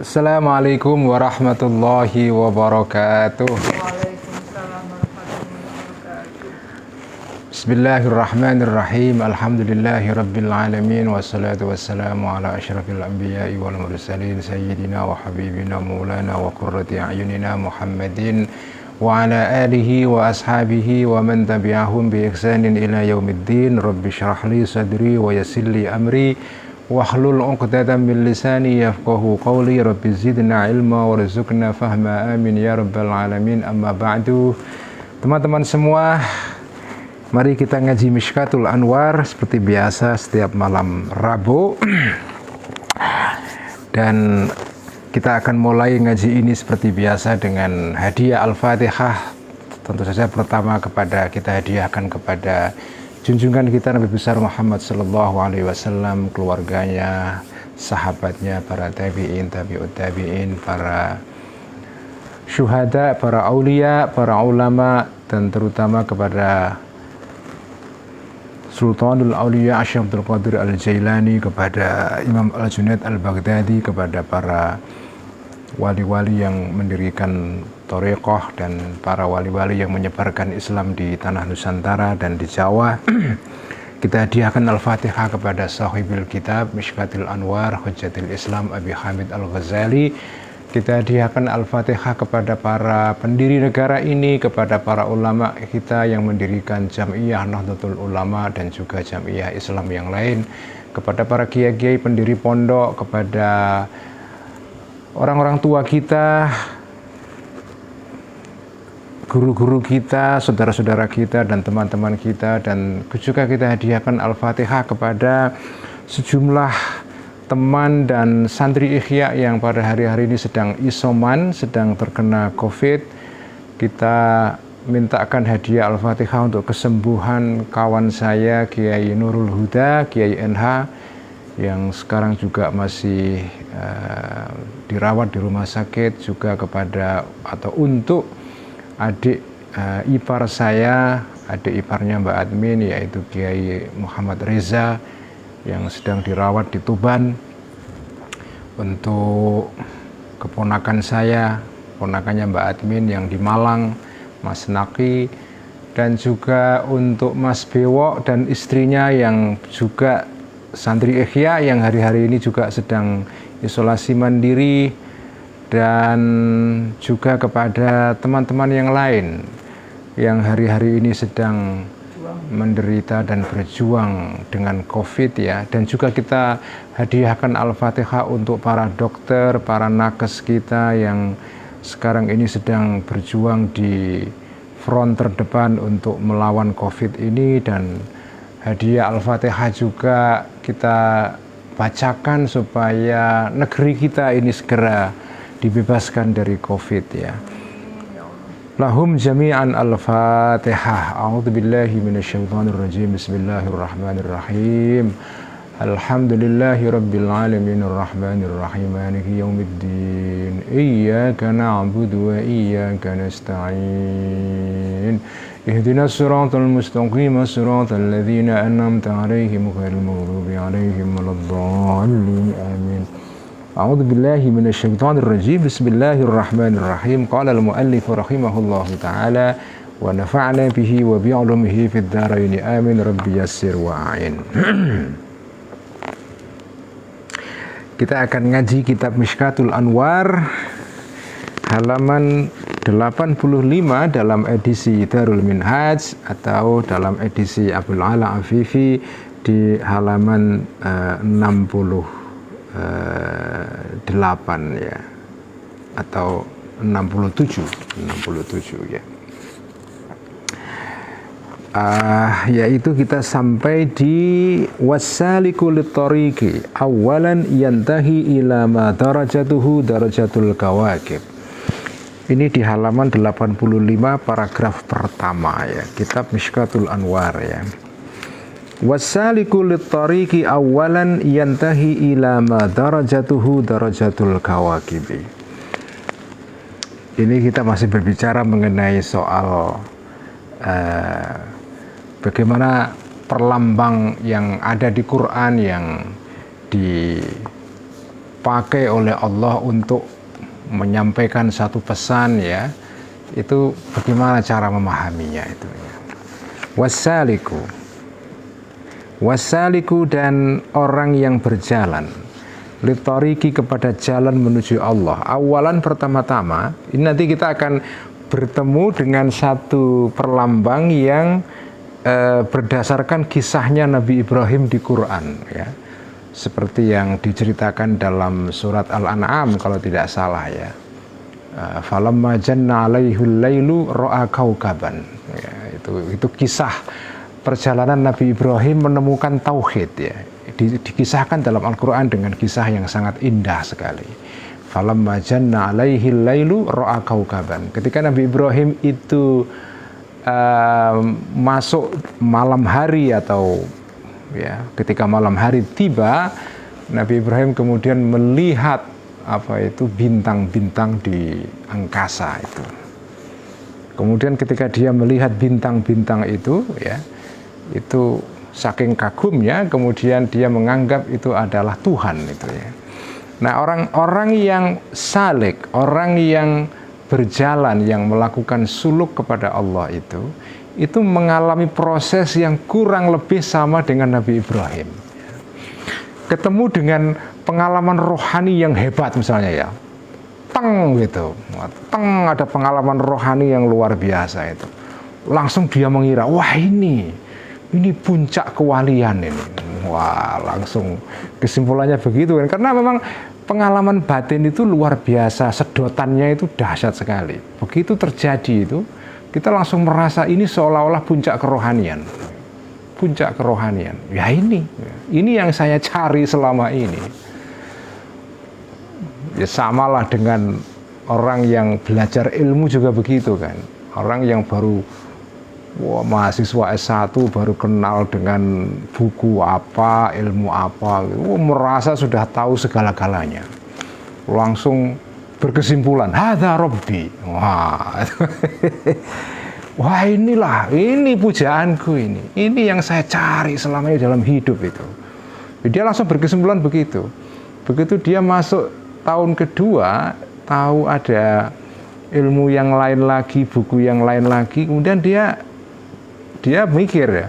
Assalamualaikum warahmatullahi wabarakatuh. Waalaikumsalam warahmatullahi wabarakatuh. Bismillahirrahmanirrahim. Alhamdulillahi rabbil alamin. Wassalatu wassalamu ala asyrafil anbiya'i wal mursalin sayyidina wa habibina maulana wa qurrati a'yunina Muhammadin wa ala alihi wa ashabihi wa man tabi'ahum bi ihsanin ila yaumiddin. Rabbi shrah li sadri wa yassir li amri wahlul 'uqdatam min lisani yafqahu qawli. Rabbi zidna ilma warzuqna fahma, amin ya rabbal alamin. Amma ba'du. Teman-teman semua, mari kita ngaji Mishkatul Anwar seperti biasa setiap malam Rabu. Dan kita akan mulai ngaji ini seperti biasa dengan hadiah Al-Fatihah. Tentu saja pertama kita hadiahkan kepada junjungan kita Nabi besar Muhammad sallallahu alaihi wasallam, keluarganya, sahabatnya, para tabi'in, tabi'ut tabi'in, para syuhada, para aulia, para ulama, dan terutama kepada Sultanul Aulia Syekh Abdul Qadir Al-Jailani, kepada Imam Al-Junaid Al-Baghdadi, kepada para wali-wali yang mendirikan thariqah dan para wali-wali yang menyebarkan Islam di tanah Nusantara dan di Jawa. Kita hadiahkan Al-Fatihah kepada sahibil kitab Mishkatul Anwar Hujjatul Islam Abi Hamid Al-Ghazali. Kita hadiahkan Al-Fatihah kepada para pendiri negara ini, kepada para ulama kita yang mendirikan Jam'iyah Nahdlatul Ulama dan juga Jam'iyah Islam yang lain, kepada para kiai-kiai pendiri pondok, kepada orang-orang tua kita, guru-guru kita, saudara-saudara kita, dan teman-teman kita. Dan juga kita hadiahkan Al-Fatihah kepada sejumlah teman dan santri Ikhya yang pada hari-hari ini sedang isoman, sedang terkena COVID. Kita mintakan hadiah Al-Fatihah untuk kesembuhan kawan saya Kiai Nurul Huda, Kiai NH, yang sekarang juga masih dirawat di rumah sakit, juga kepada atau untuk adik ipar saya, adik iparnya Mbak Admin, yaitu Kiai Muhammad Reza yang sedang dirawat di Tuban, untuk keponakan saya, ponakannya Mbak Admin yang di Malang, Mas Naki, dan juga untuk Mas Bewok dan istrinya yang juga santri Ikhya yang hari-hari ini juga sedang isolasi mandiri, dan juga kepada teman-teman yang lain yang hari-hari ini sedang menderita dan berjuang dengan COVID ya. Dan juga kita hadiahkan Al-Fatihah untuk para dokter, para nakes kita yang sekarang ini sedang berjuang di front terdepan untuk melawan COVID ini. Dan hadiah Al-Fatihah juga kita bacakan supaya negeri kita ini segera dibebaskan dari COVID ya. Lahum jami'an al-Fatihah. A'udzubillahi minasyaitonirrajim. Bismillahirrahmanirrahim. Alhamdulillahi rabbil alamin arrahmanir rahim maliki yaumiddin. Iyyaka na'budu wa iyyaka nasta'in. Ihdinas siratal mustaqim, siratal ladzina an'amta 'alaihim ghairil maghdubi 'alaihim waladdallin. Amin. A'udzu billahi minasyaitonir rajim. Bismillahirrahmanirrahim. Qala al-muallif rahimahullahu taala wa nafa'na bihi wa bi 'ulumihi fid dharain. Amin. Rabbi yassir wa a'in. Kita akan ngaji kitab Mishkatul Anwar halaman 85 dalam edisi Darul Minhaj, atau dalam edisi Abdul Ala Afifi di halaman 68 ya, atau 67 ya. Yaitu kita sampai di wassaliku littariqi awalan yantahi ila ma darajatuhu darajatul kawakib. Ini di halaman 85 paragraf pertama ya, kitab Mishkatul Anwar ya. Wassaliku littariqi awalan yantahi ila ma darajatuhu darajatul kawakibi. Ini kita masih berbicara mengenai soal bagaimana perlambang yang ada di Quran yang dipakai oleh Allah untuk menyampaikan satu pesan ya, itu bagaimana cara memahaminya itu ya. Wasaliku dan orang yang berjalan litoriki kepada jalan menuju Allah. Awalan pertama-tama, ini nanti kita akan bertemu dengan satu perlambang yang berdasarkan kisahnya Nabi Ibrahim di Quran ya. Seperti yang diceritakan dalam surat Al-An'am kalau tidak salah ya. Falamma janna alaihul lailu ra'a kaukaban. Ya, itu kisah perjalanan Nabi Ibrahim menemukan tauhid ya. Dikisahkan dalam Al-Quran dengan kisah yang sangat indah sekali. Falamma janna alaihil lailu ra'a kaukaban. Ketika Nabi Ibrahim itu masuk malam hari atau ya, ketika malam hari tiba, Nabi Ibrahim kemudian melihat bintang-bintang di angkasa itu. Kemudian ketika dia melihat bintang-bintang itu ya, itu saking kagumnya kemudian dia menganggap itu adalah Tuhan itu ya. Nah, orang-orang yang salik, orang yang berjalan, yang melakukan suluk kepada Allah itu mengalami proses yang kurang lebih sama dengan Nabi Ibrahim. Ketemu dengan pengalaman rohani yang hebat misalnya ya, gitu, ada pengalaman rohani yang luar biasa itu. Langsung dia mengira, wah ini puncak kewalian ini. Wah, langsung kesimpulannya begitu kan, karena memang pengalaman batin itu luar biasa, sedotannya itu dahsyat sekali. Begitu terjadi itu, kita langsung merasa ini seolah-olah puncak kerohanian. Puncak kerohanian. Ya ini yang saya cari selama ini. Ya samalah dengan orang yang belajar ilmu juga begitu kan. Orang yang baru mahasiswa S1 baru kenal dengan buku apa, ilmu apa, merasa sudah tahu segala-galanya. Langsung berkesimpulan, hadza rabbi. Wah ini pujaanku ini yang saya cari selama ini dalam hidup itu. Dia langsung berkesimpulan begitu. Begitu dia masuk tahun kedua, tahu ada ilmu yang lain lagi, buku yang lain lagi, kemudian dia mikir ya,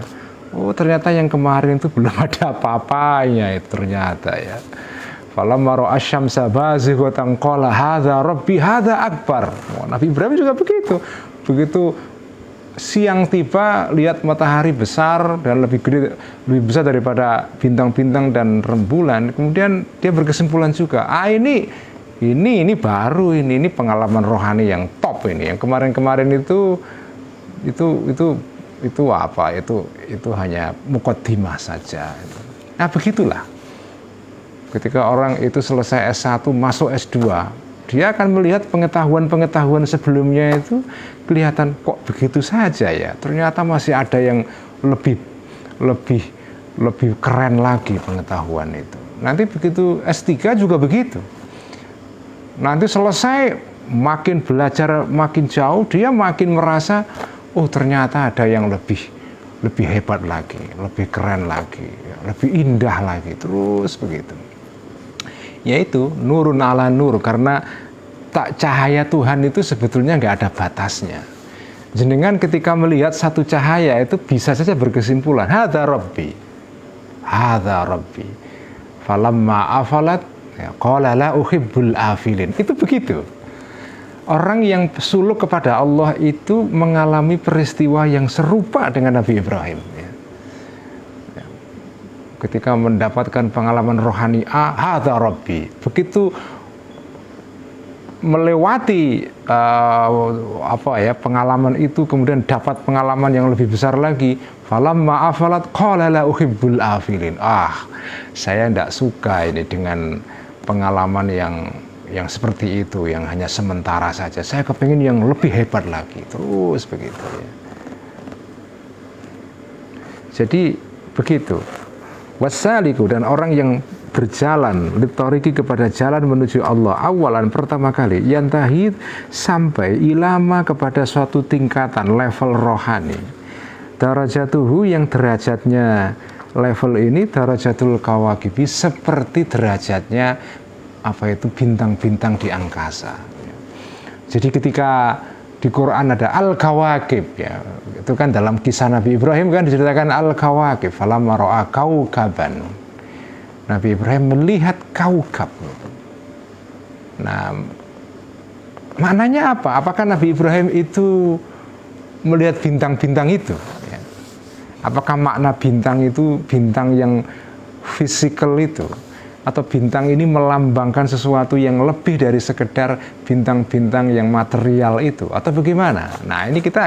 oh ternyata yang kemarin itu belum ada apa-apanya itu ternyata ya. Falamma ra'a asy-syamsa bazighatan qala hadza rabbi hadza akbar. Nabi Ibrahim juga begitu. Begitu siang tiba, lihat matahari besar dan lebih besar daripada bintang-bintang dan rembulan. Kemudian dia berkesimpulan juga, ini baru ini pengalaman rohani yang top ini. Yang kemarin-kemarin itu apa? Itu hanya muqaddimah saja. Nah, begitulah. Ketika orang itu selesai S1 masuk S2, dia akan melihat pengetahuan-pengetahuan sebelumnya itu kelihatan kok begitu saja ya. Ternyata masih ada yang lebih keren lagi pengetahuan itu. Nanti begitu S3 juga begitu. Nanti selesai makin belajar makin jauh, dia makin merasa oh ternyata ada yang lebih hebat lagi, lebih keren lagi, lebih indah lagi, terus begitu. Yaitu nurun ala nur, karena cahaya Tuhan itu sebetulnya nggak ada batasnya. Jenengan ketika melihat satu cahaya itu bisa saja berkesimpulan hadza rabbi, falamma afalat qala la uhibbul afilin. Itu begitu. Orang yang suluk kepada Allah itu mengalami peristiwa yang serupa dengan Nabi Ibrahim. Ketika mendapatkan pengalaman rohani, hadza rabbi. Begitu melewati pengalaman itu, kemudian dapat pengalaman yang lebih besar lagi. Falamma afalat qala la uhibbul afilin. Saya tidak suka ini dengan pengalaman yang seperti itu, yang hanya sementara saja. Saya kepingin yang lebih hebat lagi, terus begitu ya. Jadi begitu. Wasaliku, dan orang yang berjalan litoriki kepada jalan menuju Allah, awalan pertama kali, yantahi sampai ilama kepada suatu tingkatan level rohani. Darajatuhu, yang derajatnya level ini darajatul kawakibi, seperti derajatnya bintang-bintang di angkasa. Jadi ketika di Quran ada al-kawakib, ya, itu kan dalam kisah Nabi Ibrahim kan diceritakan al-kawakib, falamma ra'a kaukaban. Nabi Ibrahim melihat kaukab. Nah, maknanya apa? Apakah Nabi Ibrahim itu melihat bintang-bintang itu? Ya. Apakah makna bintang itu bintang yang fisikal itu? Atau bintang ini melambangkan sesuatu yang lebih dari sekedar bintang-bintang yang material itu, atau bagaimana? Nah, ini kita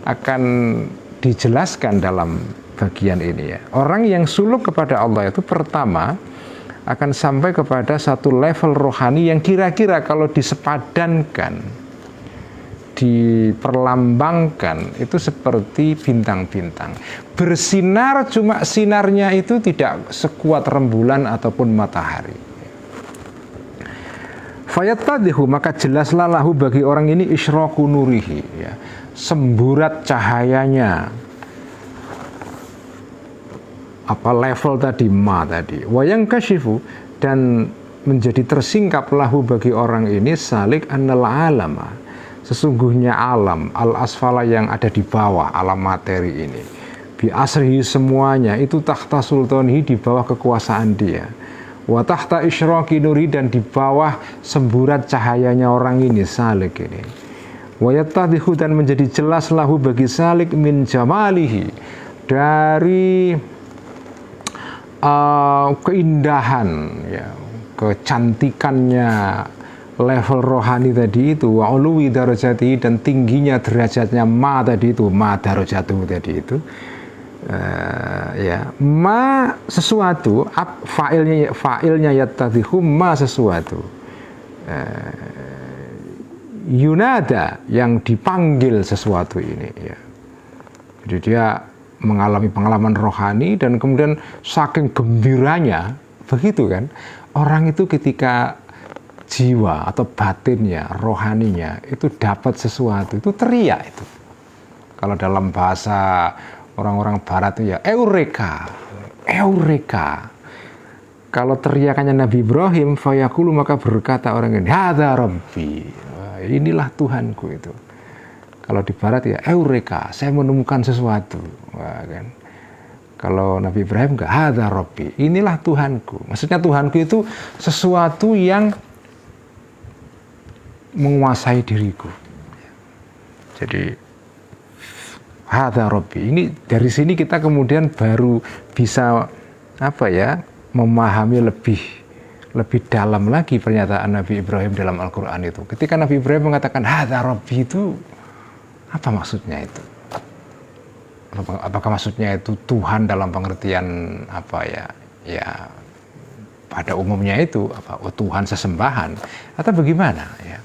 akan dijelaskan dalam bagian ini ya. Orang yang suluk kepada Allah itu pertama akan sampai kepada satu level rohani yang kira-kira kalau disepadankan, diperlambangkan itu seperti bintang-bintang. Bersinar, cuma sinarnya itu tidak sekuat rembulan ataupun matahari. Fayattadihu, maka jelaslah lahu bagi orang ini isyraqu nurihi, ya, semburat cahayanya. Apa level tadi, ma tadi. Wayang kasyifu, dan menjadi tersingkap lahu bagi orang ini salik annal alama, sesungguhnya alam al-asfala yang ada di bawah alam materi ini, bi asrihi semuanya itu tahta sultanihi, di bawah kekuasaan dia, wa tahta isyraqi nuri, dan di bawah semburat cahayanya orang ini salik ini. Wa yattadhihu, dan menjadi jelas lahu bagi salik min jamalihi, dari keindahan, ya, kecantikannya level rohani tadi itu, wa uluwi darajati, dan tingginya derajatnya ma tadi itu, ma darajatu tadi itu, ya, ma sesuatu, fa'ilnya yattadhihu, ma sesuatu, yunada, yang dipanggil sesuatu ini, ya. Jadi dia mengalami pengalaman rohani dan kemudian saking gembiranya, begitu kan, orang itu ketika jiwa atau batinnya, rohaninya itu dapat sesuatu, itu teriak itu. Kalau dalam bahasa orang-orang barat itu ya eureka, eureka. Kalau teriakannya Nabi Ibrahim, fayaqulu, maka berkata orang ini, hadza rabbi, inilah Tuhanku itu. Kalau di barat ya eureka, saya menemukan sesuatu. Wah, kan. Kalau Nabi Ibrahim enggak, hadza rabbi, inilah Tuhanku. Maksudnya Tuhanku itu sesuatu yang menguasai diriku. Jadi hadza rabbi, ini dari sini kita kemudian baru bisa memahami lebih dalam lagi pernyataan Nabi Ibrahim dalam Al-Qur'an itu. Ketika Nabi Ibrahim mengatakan hadza rabbi, itu apa maksudnya itu? Apakah maksudnya itu Tuhan dalam pengertian ya pada umumnya itu Tuhan sesembahan, atau bagaimana ya?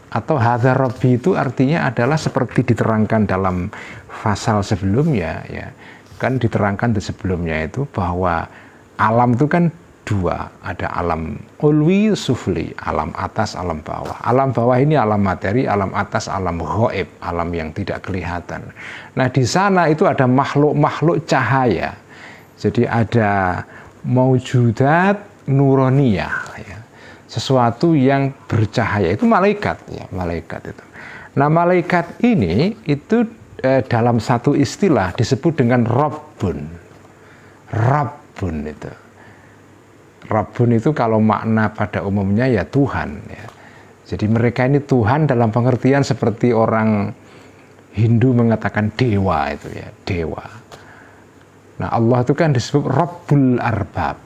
Atau hadza rabbi itu artinya adalah seperti diterangkan dalam pasal sebelumnya, ya kan, diterangkan di sebelumnya itu bahwa alam itu kan dua, ada alam ulwi sufli, alam atas, alam bawah. Alam bawah ini alam materi, alam atas alam ghaib, alam yang tidak kelihatan. Nah, di sana itu ada makhluk-makhluk cahaya. Jadi ada maujudat nuroniyah, ya, sesuatu yang bercahaya, itu malaikat, ya, malaikat itu. Nah, malaikat ini itu dalam satu istilah disebut dengan Rabbun. Rabbun itu. Rabbun itu kalau makna pada umumnya ya Tuhan, ya. Jadi mereka ini Tuhan dalam pengertian seperti orang Hindu mengatakan dewa itu, ya, dewa. Nah, Allah itu kan disebut Rabbul Arbab,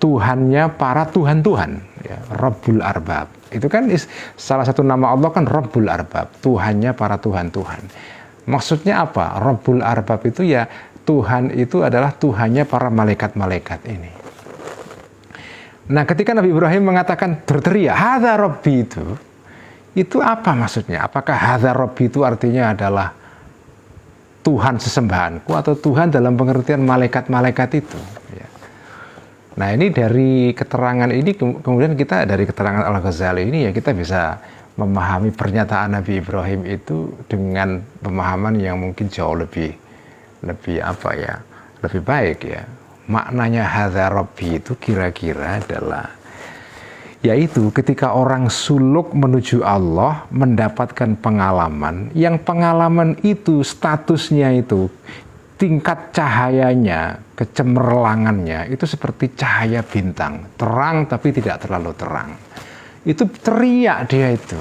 Tuhannya para Tuhan-Tuhan, ya, Rabbul Arbab. Itu kan salah satu nama Allah kan Rabbul Arbab, Tuhannya para Tuhan-Tuhan. Maksudnya apa? Rabbul Arbab itu ya Tuhan itu adalah Tuhannya para malaikat-malaikat ini. Nah, ketika Nabi Ibrahim mengatakan berteriak hadza rabbi, itu apa maksudnya? Apakah hadza rabbi itu artinya adalah Tuhan sesembahanku, atau Tuhan dalam pengertian malaikat-malaikat itu? Ya. Nah, ini dari keterangan ini kemudian kita dari keterangan Al-Ghazali ini ya kita bisa memahami pernyataan Nabi Ibrahim itu dengan pemahaman yang mungkin jauh lebih baik, ya. Maknanya hadza rabbi itu kira-kira adalah Yaitu ketika orang suluk menuju Allah mendapatkan pengalaman, yang pengalaman itu statusnya itu, tingkat cahayanya, kecemerlangannya itu seperti cahaya bintang, terang tapi tidak terlalu terang. Itu teriak dia itu.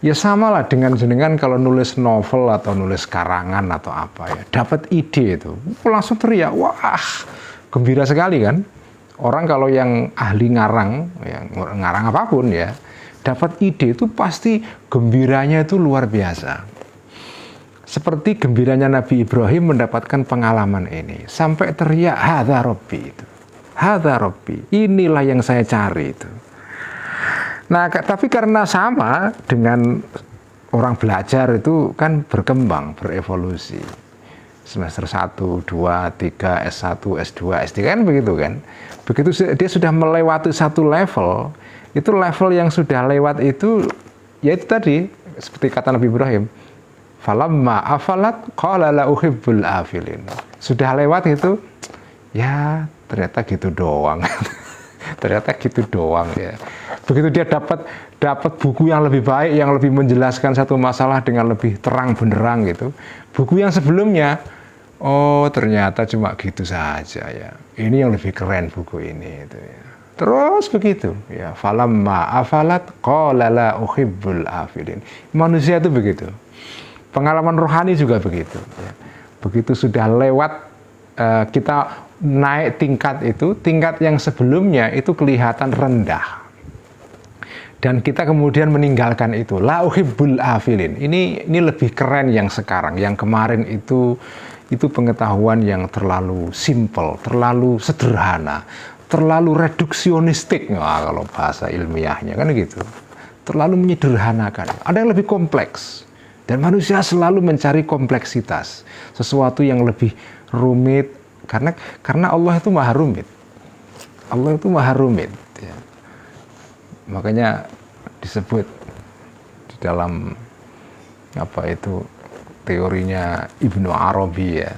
Ya samalah dengan jenengan kalau nulis novel atau nulis karangan atau apa ya, dapat ide itu langsung teriak, wah gembira sekali kan. Orang kalau yang ahli ngarang, yang ngarang apapun ya, dapat ide itu pasti gembiranya itu luar biasa. Seperti gembiranya Nabi Ibrahim mendapatkan pengalaman ini, sampai teriak hadza rabbi itu. Hadza rabbi, inilah yang saya cari itu. Nah, tapi karena sama dengan orang belajar itu kan berkembang, berevolusi. Semester 1, 2, 3, S1, S2, S3 kan begitu kan. Begitu dia sudah melewati satu level, itu level yang sudah lewat itu, yaitu tadi, seperti kata Nabi Ibrahim, falamma afalat qala la uhibbul afilin. Sudah lewat itu, ya ternyata gitu doang. Ternyata gitu doang ya. Begitu dia dapat buku yang lebih baik, yang lebih menjelaskan satu masalah dengan lebih terang benderang gitu. Buku yang sebelumnya, oh ternyata cuma gitu saja ya. Ini yang lebih keren buku ini itu ya. Terus begitu ya. Falamma afalat qala la uhibbul afilin. Manusia itu begitu. Pengalaman rohani juga begitu ya. Begitu sudah lewat kita naik tingkat itu, tingkat yang sebelumnya itu kelihatan rendah. Dan kita kemudian meninggalkan itu. La uhibbul afilin. Ini lebih keren yang sekarang. Yang kemarin itu pengetahuan yang terlalu simple, terlalu sederhana, terlalu reduksionistik. Nah, kalau bahasa ilmiahnya kan gitu. Terlalu menyederhanakan. Ada yang lebih kompleks. Dan manusia selalu mencari kompleksitas. Sesuatu yang lebih rumit. Karena Allah itu maha rumit. Allah itu maha rumit. Ya. Makanya disebut di dalam teorinya Ibnu Arabi ya,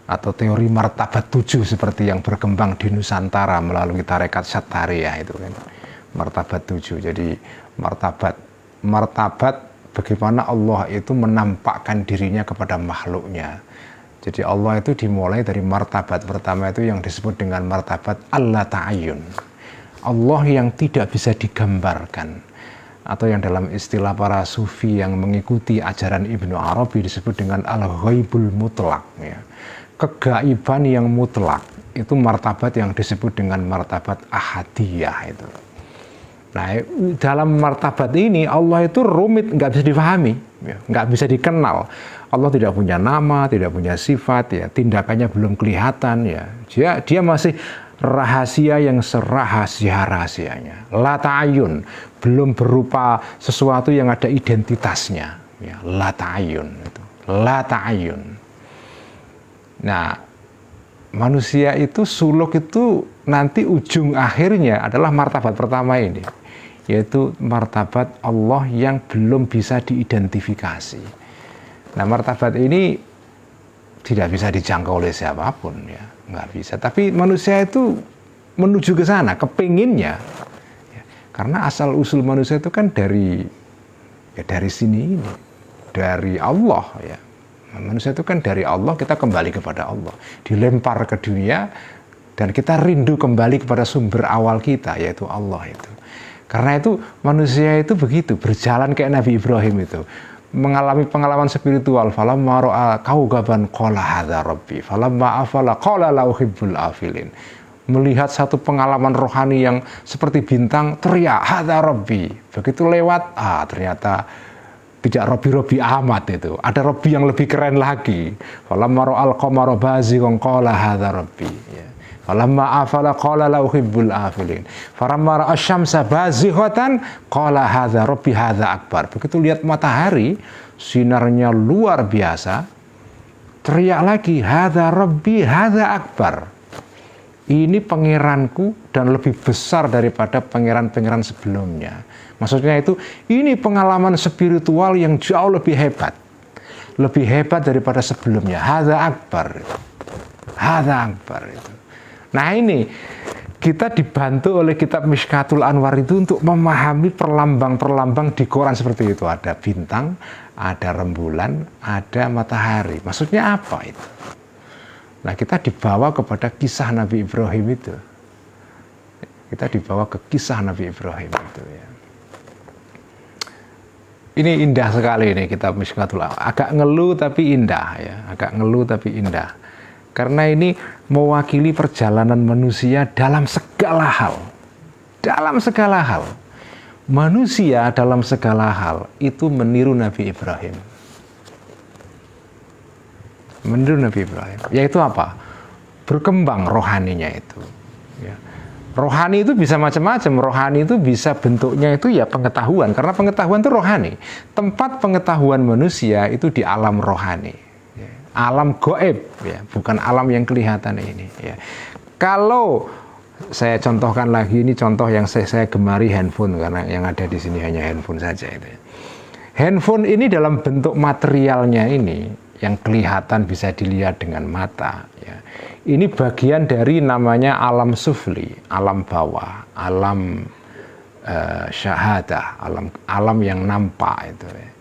atau teori martabat 7 seperti yang berkembang di Nusantara melalui tarekat Sattariyah itu kan, martabat 7. Jadi martabat bagaimana Allah itu menampakkan dirinya kepada makhluknya. Jadi Allah itu dimulai dari martabat pertama itu yang disebut dengan martabat Allah ta'ayyun. Allah yang tidak bisa digambarkan. Atau yang dalam istilah para sufi yang mengikuti ajaran Ibnu Arabi disebut dengan al-ghaibul mutlak. Ya. Kegaiban yang mutlak. Itu martabat yang disebut dengan martabat ahadiyah itu. Nah, dalam martabat ini Allah itu rumit, nggak bisa difahami, ya, nggak bisa dikenal. Allah tidak punya nama, tidak punya sifat, ya, tindakannya belum kelihatan, ya. Dia masih rahasia yang serahasia-rahasianya. La ta'ayun, belum berupa sesuatu yang ada identitasnya, ya. La ta'ayun itu. La ta'ayun. Nah, manusia itu suluk itu nanti ujung akhirnya adalah martabat pertama ini, yaitu martabat Allah yang belum bisa diidentifikasi. Nah, martabat ini tidak bisa dijangkau oleh siapapun ya, nggak bisa. Tapi manusia itu menuju ke sana, kepinginnya. Ya, karena asal usul manusia itu kan dari sini ini, dari Allah ya. Manusia itu kan dari Allah, kita kembali kepada Allah, dilempar ke dunia dan kita rindu kembali kepada sumber awal kita, yaitu Allah itu. Karena itu manusia itu begitu, berjalan kayak Nabi Ibrahim itu, mengalami pengalaman spiritual. Falamma ra'a kaukaban qala hadza rabbi, falamma afala qala la uhibbul afilin. Melihat satu pengalaman rohani yang seperti bintang, teriak hadza rabbi. Begitu lewat, ternyata tidak Robi amat itu. Ada Robi yang lebih keren lagi. Falamma ra'al qamara bazighan qala hadza rabbi. Falamma afala qala la uhibbul afilin. Falamma ra'a syamsa bazighatan qala hadza rabbi hadza akbar. Begitu lihat matahari, sinarnya luar biasa, teriak lagi hadza rabbi hadza akbar. Ini pangeranku dan lebih besar daripada pangeran-pangeran sebelumnya. Maksudnya itu, ini pengalaman spiritual yang jauh lebih hebat. Lebih hebat daripada sebelumnya. Hadza akbar. Hadza akbar itu. Nah ini, kita dibantu oleh kitab Mishkatul Anwar itu untuk memahami perlambang-perlambang di Quran seperti itu. Ada bintang, ada rembulan, ada matahari. Maksudnya apa itu? Nah, kita dibawa kepada kisah Nabi Ibrahim itu. Kita dibawa ke kisah Nabi Ibrahim itu ya. Ini indah sekali ini kitab Mishkatul Anwar. Agak ngeluh tapi indah ya, agak ngeluh tapi indah. Karena ini mewakili perjalanan manusia dalam segala hal. Dalam segala hal. Manusia dalam segala hal itu meniru Nabi Ibrahim. Meniru Nabi Ibrahim. Yaitu apa? Berkembang rohaninya itu. Ya. Rohani itu bisa macam-macam. Rohani itu bisa bentuknya itu ya pengetahuan. Karena pengetahuan itu rohani. Tempat pengetahuan manusia itu di alam rohani. Alam goib, ya, bukan alam yang kelihatan ini. Ya. Kalau saya contohkan lagi, ini contoh yang saya gemari handphone, karena yang ada di sini hanya handphone saja itu. Ya. Handphone ini dalam bentuk materialnya ini, yang kelihatan bisa dilihat dengan mata. Ya. Ini bagian dari namanya alam sufli, alam bawah, alam syahadah, alam yang nampak itu. Ya.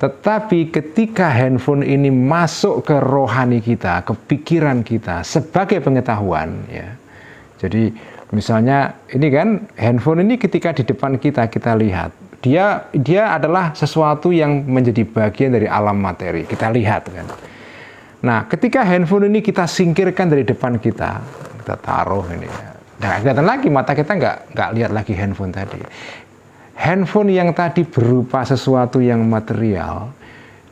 Tetapi ketika handphone ini masuk ke rohani kita, ke pikiran kita sebagai pengetahuan, ya. Jadi misalnya ini kan handphone ini ketika di depan kita lihat, dia adalah sesuatu yang menjadi bagian dari alam materi. Kita lihat kan. Nah, ketika handphone ini kita singkirkan dari depan kita taruh ini, nah kelihatan lagi mata kita nggak lihat lagi handphone tadi. Handphone yang tadi berupa sesuatu yang material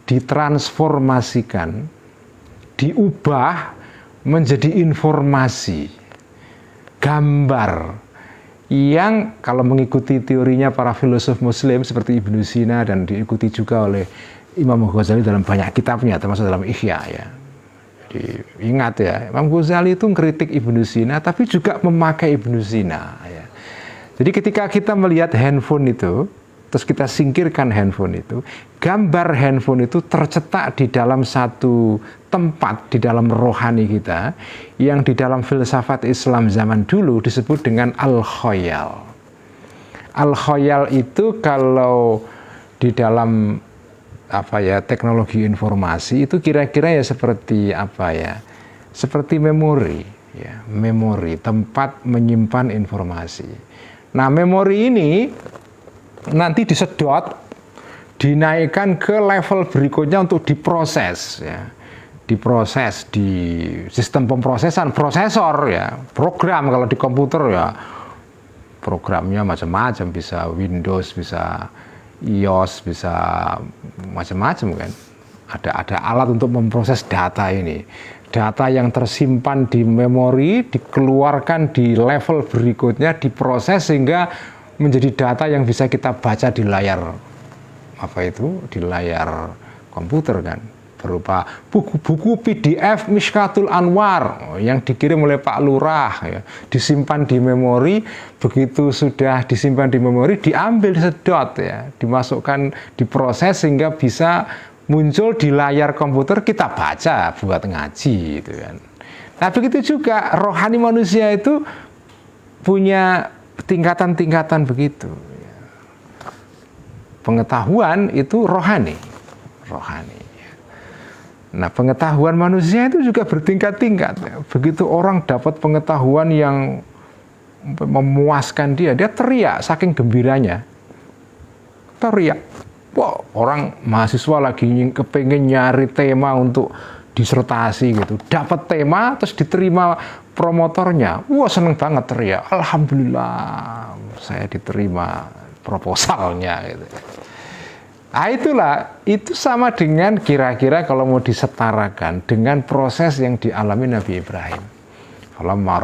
ditransformasikan, diubah menjadi informasi, gambar yang kalau mengikuti teorinya para filosof muslim seperti Ibnu Sina dan diikuti juga oleh Imam Ghazali dalam banyak kitabnya termasuk dalam Ihya ya. Jadi ingat ya, Imam Ghazali itu mengkritik Ibnu Sina tapi juga memakai Ibnu Sina ya. Jadi ketika kita melihat handphone itu, terus kita singkirkan handphone itu, gambar handphone itu tercetak di dalam satu tempat di dalam rohani kita, yang di dalam filsafat Islam zaman dulu disebut dengan al-khoyal. Al-khoyal itu kalau di dalam teknologi informasi itu kira-kira ya seperti seperti memori, ya, memori, tempat menyimpan informasi. Nah, memori ini nanti disedot, dinaikkan ke level berikutnya untuk diproses, ya. Diproses di sistem pemrosesan, prosesor, ya. Program kalau di komputer ya, programnya macam-macam, bisa Windows, bisa iOS, bisa macam-macam kan. Ada alat untuk memproses data ini. Data yang tersimpan di memori dikeluarkan di level berikutnya, diproses sehingga menjadi data yang bisa kita baca di layar di layar komputer kan, berupa buku-buku PDF Mishkatul Anwar yang dikirim oleh Pak Lurah ya, disimpan di memori. Begitu sudah disimpan di memori, diambil, disedot ya, dimasukkan, diproses sehingga bisa muncul di layar komputer, kita baca buat ngaji gitu kan. Nah, begitu juga rohani manusia itu punya tingkatan-tingkatan begitu. Pengetahuan itu rohani. Nah, pengetahuan manusia itu juga bertingkat-tingkat. Begitu orang dapat pengetahuan yang memuaskan dia teriak saking gembiranya. Teriak. Wah, orang mahasiswa lagi kepengen nyari tema untuk disertasi gitu, dapat tema terus diterima promotornya, wah seneng banget teriak, alhamdulillah saya diterima proposalnya gitu. Nah, itu sama dengan kira-kira kalau mau disetarakan dengan proses yang dialami Nabi Ibrahim. Falamma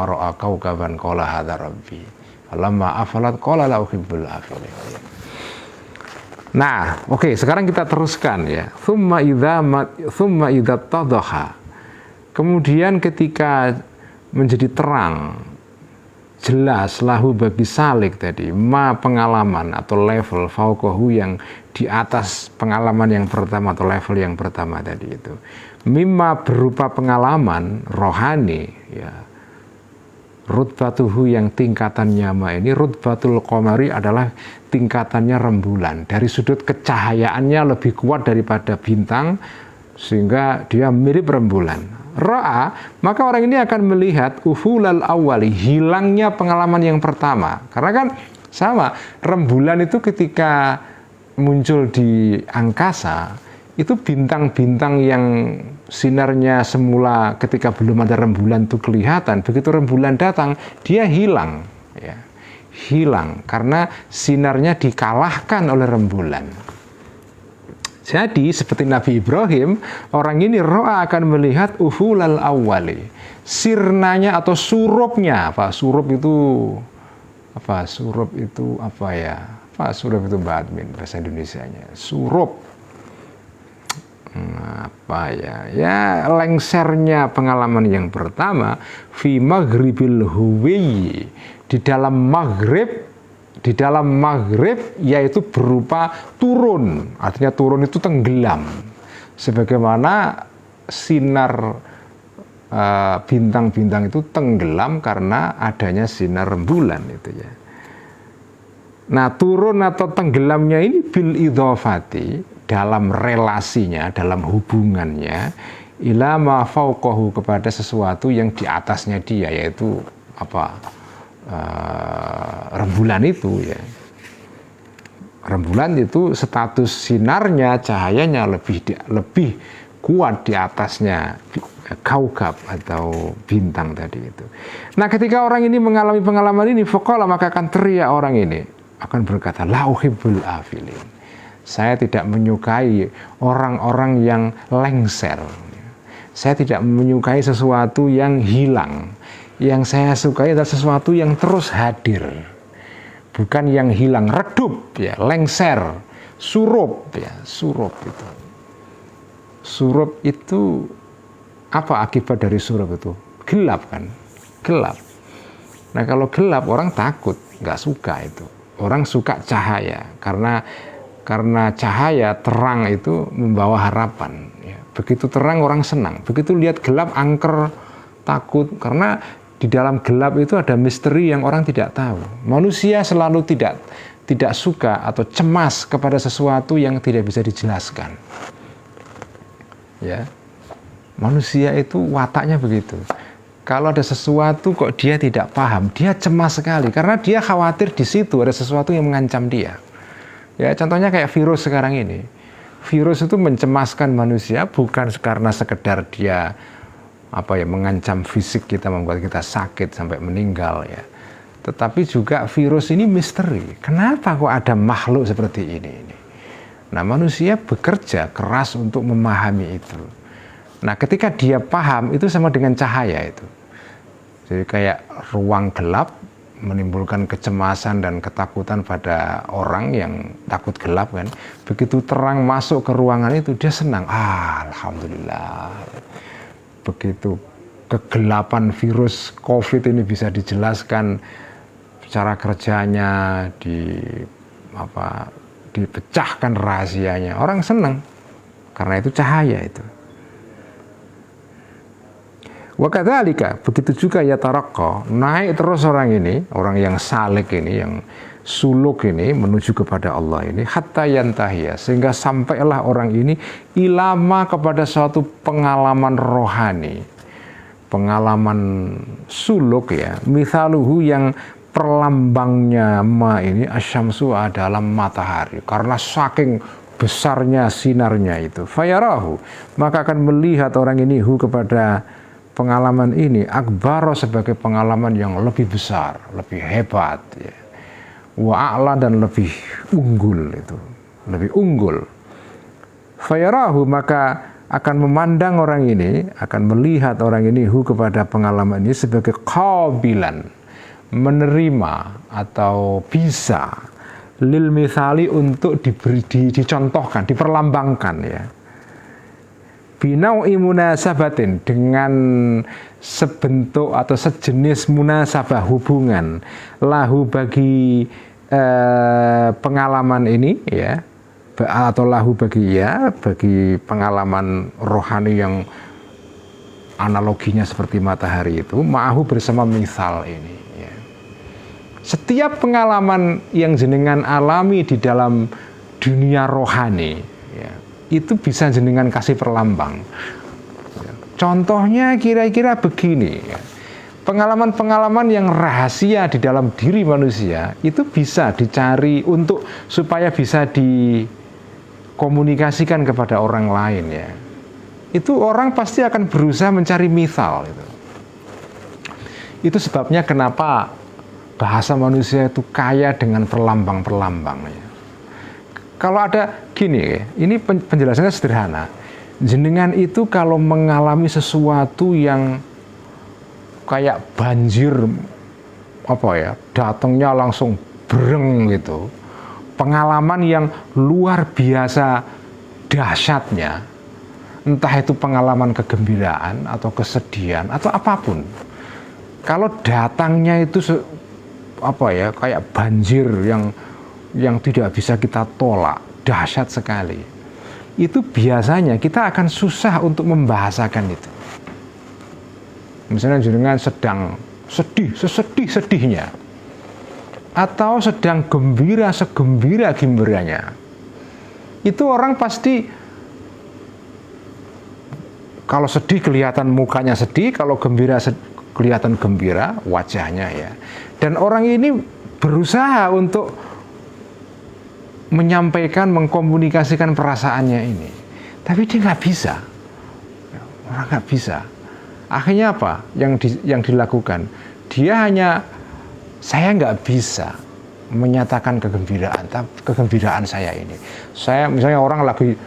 ra'a kaukaban qala hadza rabbi, falamma afalat qala la uhibbul afilin. Nah, oke, sekarang kita teruskan ya. Tsumma idza tadhaha. Kemudian ketika menjadi terang, jelas lahu bagi Salik tadi, pengalaman atau level fauqahu yang di atas pengalaman yang pertama atau level yang pertama tadi itu. Mimma berupa pengalaman rohani ya. Rutbatuhu yang tingkatannya ma ini, rutbatul qamari adalah tingkatannya rembulan. Dari sudut kecahayaannya lebih kuat daripada bintang, sehingga dia mirip rembulan. Ra'a, maka orang ini akan melihat ufulal awali, hilangnya pengalaman yang pertama. Karena kan sama, rembulan itu ketika muncul di angkasa, itu bintang-bintang yang sinarnya semula ketika belum ada rembulan itu kelihatan, begitu rembulan datang dia hilang, ya, hilang karena sinarnya dikalahkan oleh rembulan. Jadi seperti Nabi Ibrahim, orang ini ro'a akan melihat ufulal awwali, sirnanya atau surupnya. Apa surup itu? Apa surup itu apa ya? Apa surup itu Mbak Admin bahasa Indonesianya? Surup apa ya lengsernya pengalaman yang pertama fi maghribil huwi, di dalam maghrib yaitu berupa turun, artinya turun itu tenggelam sebagaimana sinar bintang-bintang itu tenggelam karena adanya sinar rembulan itu ya. Nah, turun atau tenggelamnya ini bil idhofati, dalam relasinya, dalam hubungannya ila ma fauqahu, kepada sesuatu yang di atasnya dia, yaitu apa? Rembulan itu ya. Rembulan itu status sinarnya, cahayanya lebih kuat di atasnya kaukab atau bintang tadi itu. Nah, ketika orang ini mengalami pengalaman ini, faqala, maka akan teriak orang ini, akan berkata, la uhibbul afilin. Saya tidak menyukai orang-orang yang lengser. Saya tidak menyukai sesuatu yang hilang. Yang saya sukai adalah sesuatu yang terus hadir. Bukan yang hilang, redup, ya, lengser, surup, ya, surup itu. Surup itu apa akibat dari surup itu? Gelap kan? Gelap. Nah, kalau gelap orang takut, nggak suka itu. Orang suka cahaya karena cahaya terang itu membawa harapan. Ya. Begitu terang orang senang, begitu lihat gelap angker, takut, karena di dalam gelap itu ada misteri yang orang tidak tahu. Manusia selalu tidak suka atau cemas kepada sesuatu yang tidak bisa dijelaskan. Ya, manusia itu wataknya begitu. Kalau ada sesuatu kok dia tidak paham, dia cemas sekali karena dia khawatir di situ ada sesuatu yang mengancam dia. Ya, contohnya kayak virus sekarang ini. Virus itu mencemaskan manusia bukan karena sekedar dia mengancam fisik kita, membuat kita sakit sampai meninggal ya. Tetapi juga virus ini misteri. Kenapa kok ada makhluk seperti ini? Nah, manusia bekerja keras untuk memahami itu. Nah, ketika dia paham, itu sama dengan cahaya itu. Jadi kayak ruang gelap menimbulkan kecemasan dan ketakutan pada orang yang takut gelap kan. Begitu terang masuk ke ruangan itu, dia senang. Alhamdulillah. Begitu kegelapan virus COVID ini bisa dijelaskan cara kerjanya, dipecahkan rahasianya, orang senang karena itu cahaya itu. Wa kadzalika, begitu juga ya taraqqa, naik terus orang ini, orang yang salik ini, yang suluk ini menuju kepada Allah ini, hatta yantahiya, sehingga sampailah orang ini ilama kepada suatu pengalaman rohani, pengalaman suluk ya, mithaluhu yang perlambangnya ma ini asyamsu adalah matahari, karena saking besarnya sinarnya itu, fayarahu, maka akan melihat orang ini kepada pengalaman ini akbaro sebagai pengalaman yang lebih besar, lebih hebat ya. Wa'ala dan lebih unggul itu, lebih unggul. Fayarahu, maka akan memandang orang ini, akan melihat orang ini kepada pengalaman ini sebagai qabilan, menerima atau bisa lil mithali, untuk dicontohkan, diperlambangkan ya. Binau'i munasabatin, dengan sebentuk atau sejenis munasabah, hubungan lahu bagi pengalaman ini ya, atau lahu bagi bagi pengalaman rohani yang analoginya seperti matahari itu, ma'ahu bersama misal ini. Ya. Setiap pengalaman yang jenengan alami di dalam dunia rohani, ya, itu bisa jenengan kasih perlambang. Ya. Contohnya kira-kira begini, ya. Pengalaman-pengalaman yang rahasia di dalam diri manusia itu bisa dicari untuk supaya bisa dikomunikasikan kepada orang lain, ya. Itu orang pasti akan berusaha mencari misal itu. Itu sebabnya kenapa bahasa manusia itu kaya dengan perlambang-perlambang, ya. Kalau ada gini, ya, ini penjelasannya sederhana. Jenengan itu kalau mengalami sesuatu yang kayak banjir, apa ya, datangnya langsung breng gitu, pengalaman yang luar biasa dahsyatnya, entah itu pengalaman kegembiraan atau kesedihan atau apapun, kalau datangnya itu apa ya, kayak banjir yang tidak bisa kita tolak, dahsyat sekali, itu biasanya kita akan susah untuk membahasakan itu. Misalnya jenengan sedang sedih, sesedih-sedihnya, atau sedang gembira, segembira-gembiranya, itu orang pasti kalau sedih kelihatan mukanya sedih, kalau gembira kelihatan gembira wajahnya, ya. Dan orang ini berusaha untuk menyampaikan, mengkomunikasikan perasaannya ini, tapi dia nggak bisa. Orang nggak bisa. Akhirnya apa yang dilakukan? Dia hanya, saya nggak bisa menyatakan kegembiraan saya ini. Saya misalnya orang lagi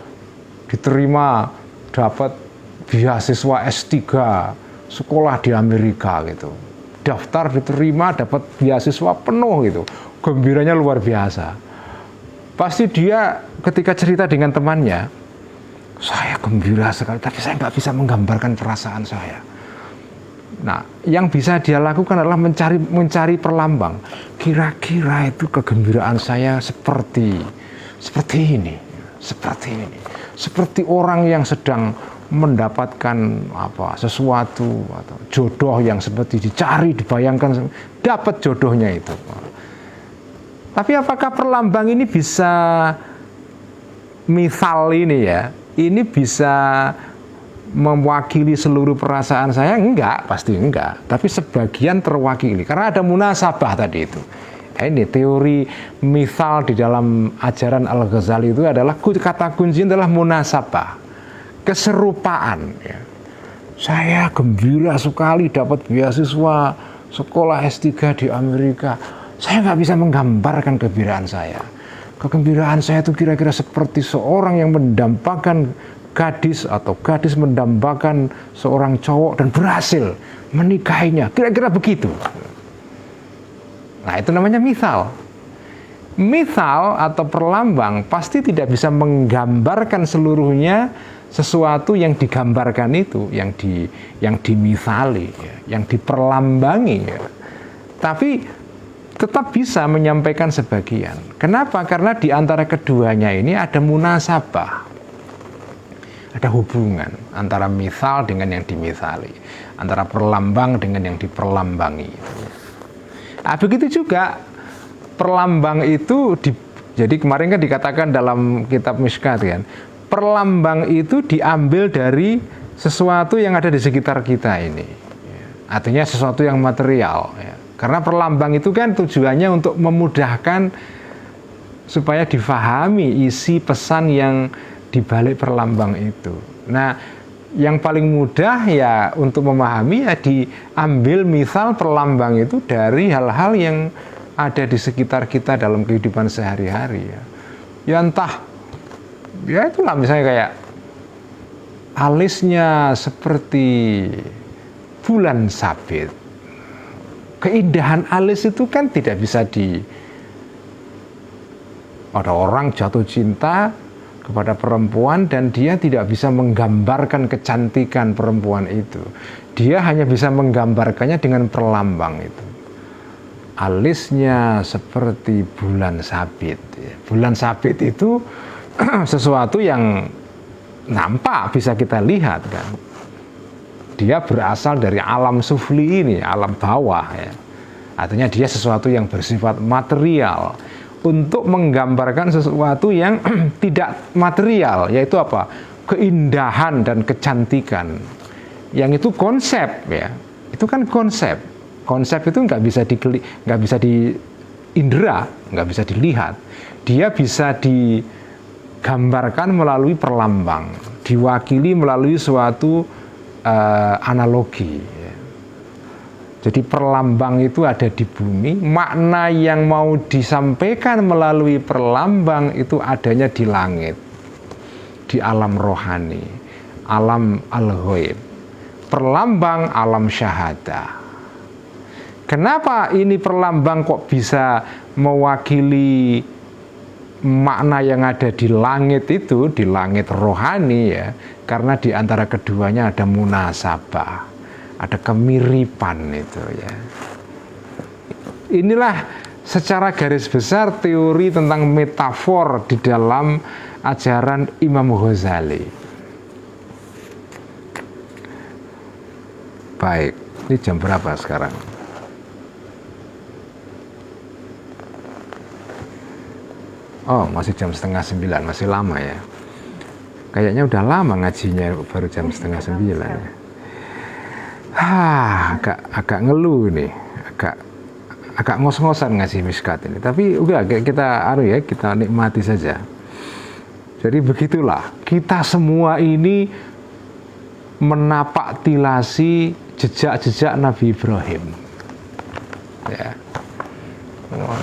diterima dapat beasiswa S3 sekolah di Amerika gitu, daftar diterima dapat beasiswa penuh gitu, gembiranya luar biasa. Pasti dia ketika cerita dengan temannya, saya gembira sekali, tapi saya nggak bisa menggambarkan perasaan saya. Nah, yang bisa dia lakukan adalah mencari perlambang. Kira-kira itu kegembiraan saya seperti ini, seperti orang yang sedang mendapatkan sesuatu atau jodoh yang seperti dicari, dibayangkan dapat jodohnya itu. Tapi apakah perlambang ini bisa, misal ini ya, ini bisa mewakili seluruh perasaan saya? Enggak, pasti enggak. Tapi sebagian terwakili karena ada munasabah tadi itu. Ini teori misal di dalam ajaran Al-Ghazali itu adalah kata kunci adalah munasabah, keserupaan. Ya. Saya gembira sekali dapat beasiswa sekolah S3 di Amerika. Saya nggak bisa menggambarkan kegembiraan saya. Kegembiraan saya itu kira-kira seperti seorang yang mendambakan gadis atau gadis mendambakan seorang cowok dan berhasil menikahinya. Kira-kira begitu. Nah, itu namanya misal. Misal atau perlambang pasti tidak bisa menggambarkan seluruhnya sesuatu yang digambarkan itu, yang dimisali, ya, yang diperlambangi. Ya. Tapi tetap bisa menyampaikan sebagian. Kenapa? Karena di antara keduanya ini ada munasabah. Ada hubungan antara misal dengan yang dimisali, antara perlambang dengan yang diperlambangi. Nah, begitu juga perlambang itu jadi kemarin kan dikatakan dalam kitab Mishkat kan, perlambang itu diambil dari sesuatu yang ada di sekitar kita ini. Artinya sesuatu yang material. Ya. Karena perlambang itu kan tujuannya untuk memudahkan supaya difahami isi pesan yang dibalik perlambang itu. Nah, yang paling mudah ya untuk memahami ya diambil misal perlambang itu dari hal-hal yang ada di sekitar kita dalam kehidupan sehari-hari ya. Ya entah, ya itulah misalnya kayak alisnya seperti bulan sabit. Keindahan alis itu kan tidak bisa ada orang jatuh cinta kepada perempuan dan dia tidak bisa menggambarkan kecantikan perempuan itu. Dia hanya bisa menggambarkannya dengan perlambang itu. Alisnya seperti bulan sabit. Bulan sabit itu sesuatu yang nampak bisa kita lihat kan. dia berasal dari alam sufli ini, alam bawah ya. Artinya dia sesuatu yang bersifat material untuk menggambarkan sesuatu yang tidak material, yaitu apa? Keindahan dan kecantikan. Yang itu konsep ya. Itu kan konsep. Konsep itu nggak bisa diindera, nggak bisa dilihat. Dia bisa digambarkan melalui perlambang, diwakili melalui suatu analogi. Jadi perlambang itu ada di bumi, makna yang mau disampaikan melalui perlambang itu adanya di langit, di alam rohani, alam al-ghaib, perlambang alam syahadah. Kenapa ini perlambang kok bisa mewakili makna yang ada di langit itu, di langit rohani ya? Karena di antara keduanya ada munasabah, ada kemiripan itu ya. Inilah secara garis besar teori tentang metafor di dalam ajaran Imam Ghazali. Baik, ini jam berapa sekarang? Oh, masih jam 8:30, masih lama ya. Kayaknya udah lama ngajinya, baru jam 8:30 ya. Agak ngeluh nih, agak ngos-ngosan ngasih miskat ini. Tapi udah kita nikmati saja. Jadi begitulah, kita semua ini menapak tilasi jejak-jejak Nabi Ibrahim. Ya.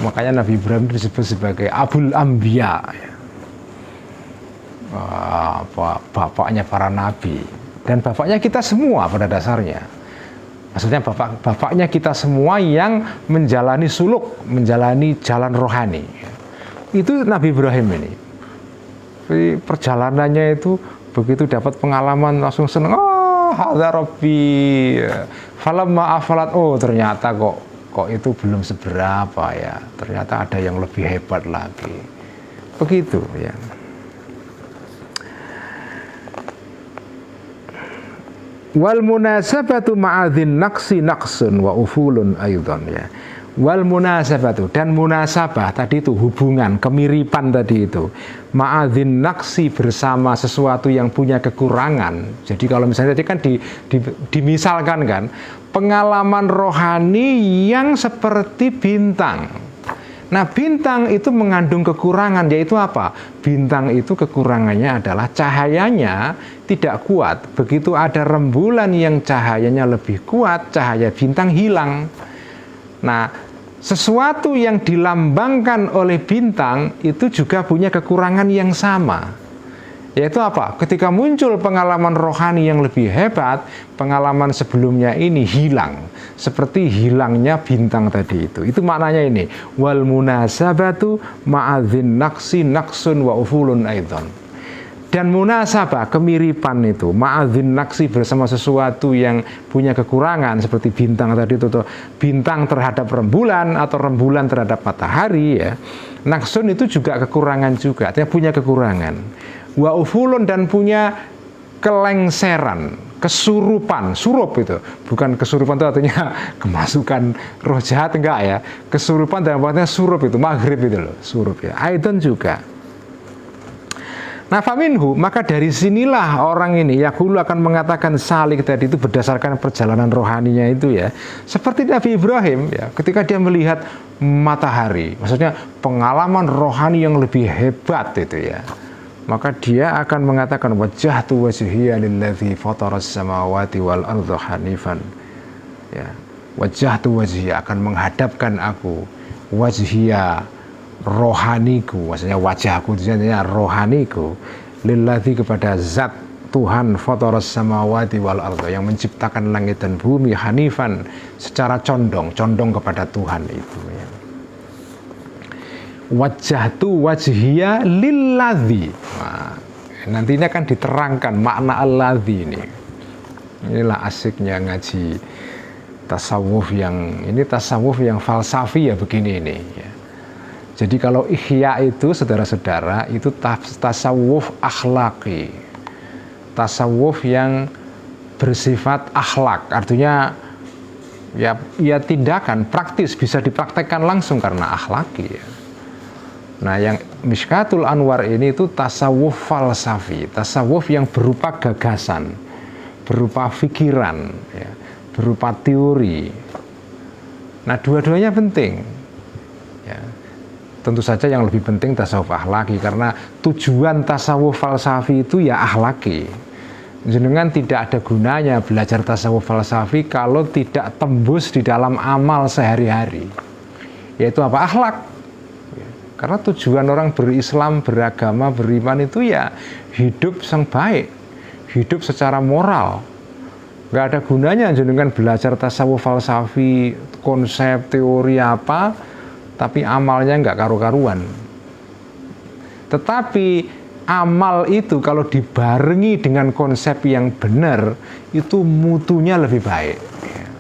Makanya Nabi Ibrahim disebut sebagai Abul Anbiya, ya. Bapaknya para nabi, dan bapaknya kita semua pada dasarnya. Maksudnya bapaknya kita semua yang menjalani suluk, menjalani jalan rohani. Itu Nabi Ibrahim ini. Jadi perjalanannya itu begitu dapat pengalaman langsung seneng. Oh, hadza rabbi. Falamma afalat, oh ternyata kok itu belum seberapa ya. Ternyata ada yang lebih hebat lagi. Begitu ya. Wal munasabatu ma'adzin naqsi naqsun wa ufulun aidon ya. Wal munasabatu, dan munasabah tadi itu hubungan, kemiripan tadi itu. Ma'adzin naqsi, bersama sesuatu yang punya kekurangan. Jadi kalau misalnya tadi kan dimisalkan kan, pengalaman rohani yang seperti bintang. Nah, bintang itu mengandung kekurangan, yaitu apa? Bintang itu kekurangannya adalah cahayanya tidak kuat. Begitu ada rembulan yang cahayanya lebih kuat, cahaya bintang hilang. Nah, sesuatu yang dilambangkan oleh bintang itu juga punya kekurangan yang sama. Yaitu apa? Ketika muncul pengalaman rohani yang lebih hebat, pengalaman sebelumnya ini hilang. Seperti hilangnya bintang tadi itu. Itu maknanya ini. Wal munasabatu ma'adzin naqsi naqsun wa ufulun aidon. Dan munasabah, kemiripan itu, ma'adzin naqsi, bersama sesuatu yang punya kekurangan, seperti bintang tadi itu, bintang terhadap rembulan atau rembulan terhadap matahari ya. Naqsun itu juga kekurangan juga, artinya punya kekurangan. Wa ufulun, dan punya kelengseran, kesurupan, surup itu. Bukan kesurupan itu artinya kemasukan roh jahat, enggak ya. Kesurupan dalam artinya surup itu, maghrib itu loh, surup ya. Aidon juga. Nah, faminhu, maka dari sinilah orang ini yaqulu akan mengatakan salik tadi itu berdasarkan perjalanan rohaninya itu ya. Seperti Nabi Ibrahim ya, ketika dia melihat matahari, maksudnya pengalaman rohani yang lebih hebat itu ya. Maka dia akan mengatakan wajjahtu wajhiya lillazi fataras samawati wal ardha hanifan. Ya. Wajjahtu wajhiya, akan menghadapkan aku, wajhiya, rohaniku, maksudnya wajahku itu artinya rohaniku, lillazi, kepada zat Tuhan fataras samawati wal ardha, yang menciptakan langit dan bumi, hanifan, secara condong kepada Tuhan itu ya. Wajjahtu wajhiya lillazi. Nah, nantinya akan diterangkan makna alladzi ini. Inilah asiknya ngaji tasawuf yang falsafi ya, begini ini ya. Jadi kalau ihya itu saudara-saudara itu tasawuf akhlaki. Tasawuf yang bersifat akhlak, artinya ya tindakan praktis bisa dipraktekkan langsung karena akhlaki ya. Nah, yang Mishkatul Anwar ini itu tasawuf falsafi, tasawuf yang berupa gagasan, berupa pikiran, ya, berupa teori. Nah, dua-duanya penting. Ya. Tentu saja yang lebih penting tasawuf akhlaki, karena tujuan tasawuf falsafi itu ya akhlaki. Jenengan tidak ada gunanya belajar tasawuf falsafi kalau tidak tembus di dalam amal sehari-hari, yaitu apa? Akhlak. Karena tujuan orang berislam, beragama, beriman itu ya hidup yang baik, hidup secara moral. Gak ada gunanya jenengan belajar tasawuf falsafi, konsep, teori apa, tapi amalnya nggak karu-karuan. Tetapi amal itu kalau dibarengi dengan konsep yang benar, itu mutunya lebih baik.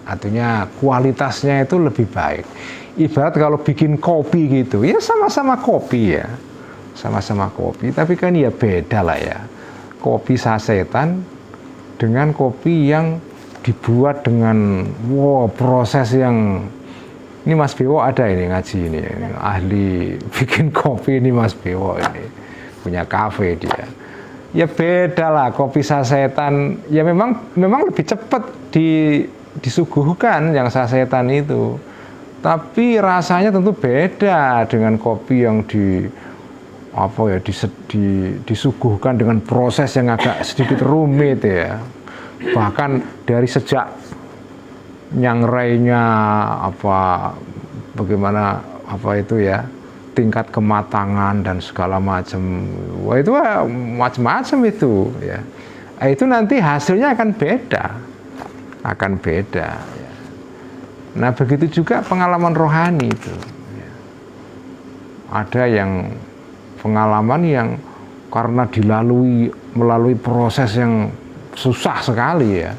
Artinya kualitasnya itu lebih baik. Ibarat kalau bikin kopi gitu, ya sama-sama kopi ya, sama-sama kopi, tapi kan ya beda lah ya. Kopi sasetan dengan kopi yang dibuat dengan proses yang, ini Mas Bewo ada ini ngaji ini ahli bikin kopi ini Mas Bewo ini punya kafe dia. Ya beda lah, kopi sasetan ya memang lebih cepat disuguhkan yang sasetan itu. Tapi rasanya tentu beda dengan kopi yang disuguhkan dengan proses yang agak sedikit rumit ya. Bahkan dari sejak nyangrainya bagaimana itu ya, tingkat kematangan dan segala macam. Wah, itu macam-macam itu ya. Itu nanti hasilnya akan beda. Nah, begitu juga pengalaman rohani itu. Ada yang pengalaman yang karena melalui proses yang susah sekali ya,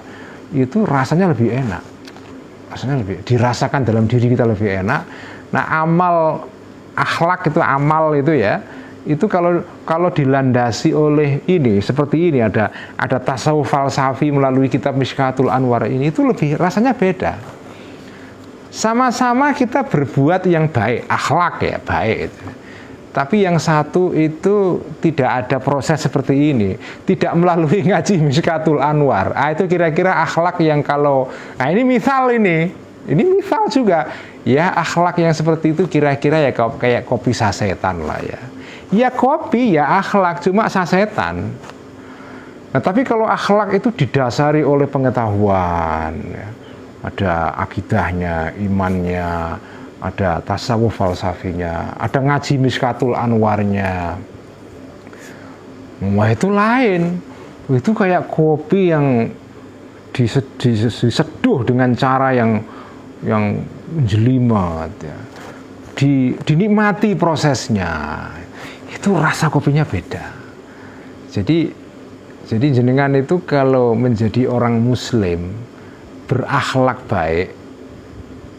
itu rasanya lebih enak. Rasanya lebih dirasakan dalam diri kita lebih enak. Nah, akhlak itu ya, itu kalau dilandasi oleh ini seperti ini, ada tasawuf falsafi melalui kitab Mishkatul Anwar ini, itu lebih rasanya beda. Sama-sama kita berbuat yang baik, akhlak ya baik itu. Tapi yang satu itu tidak ada proses seperti ini, tidak melalui ngaji Mishkatul Anwar. Itu kira-kira akhlak yang ini misal juga ya, akhlak yang seperti itu kira-kira ya kayak kopi sasetan lah ya. Ya kopi ya akhlak, cuma sasetan. Nah, tapi kalau akhlak itu didasari oleh pengetahuan ya, ada akidahnya, imannya, ada tasawuf falsafinya, ada ngaji Mishkatul Anwarnya. Wah, itu lain. Itu kayak kopi yang diseduh dengan cara yang jelimet ya. Dinikmati prosesnya. Itu rasa kopinya beda. Jadi jenengan itu kalau menjadi orang muslim berakhlak baik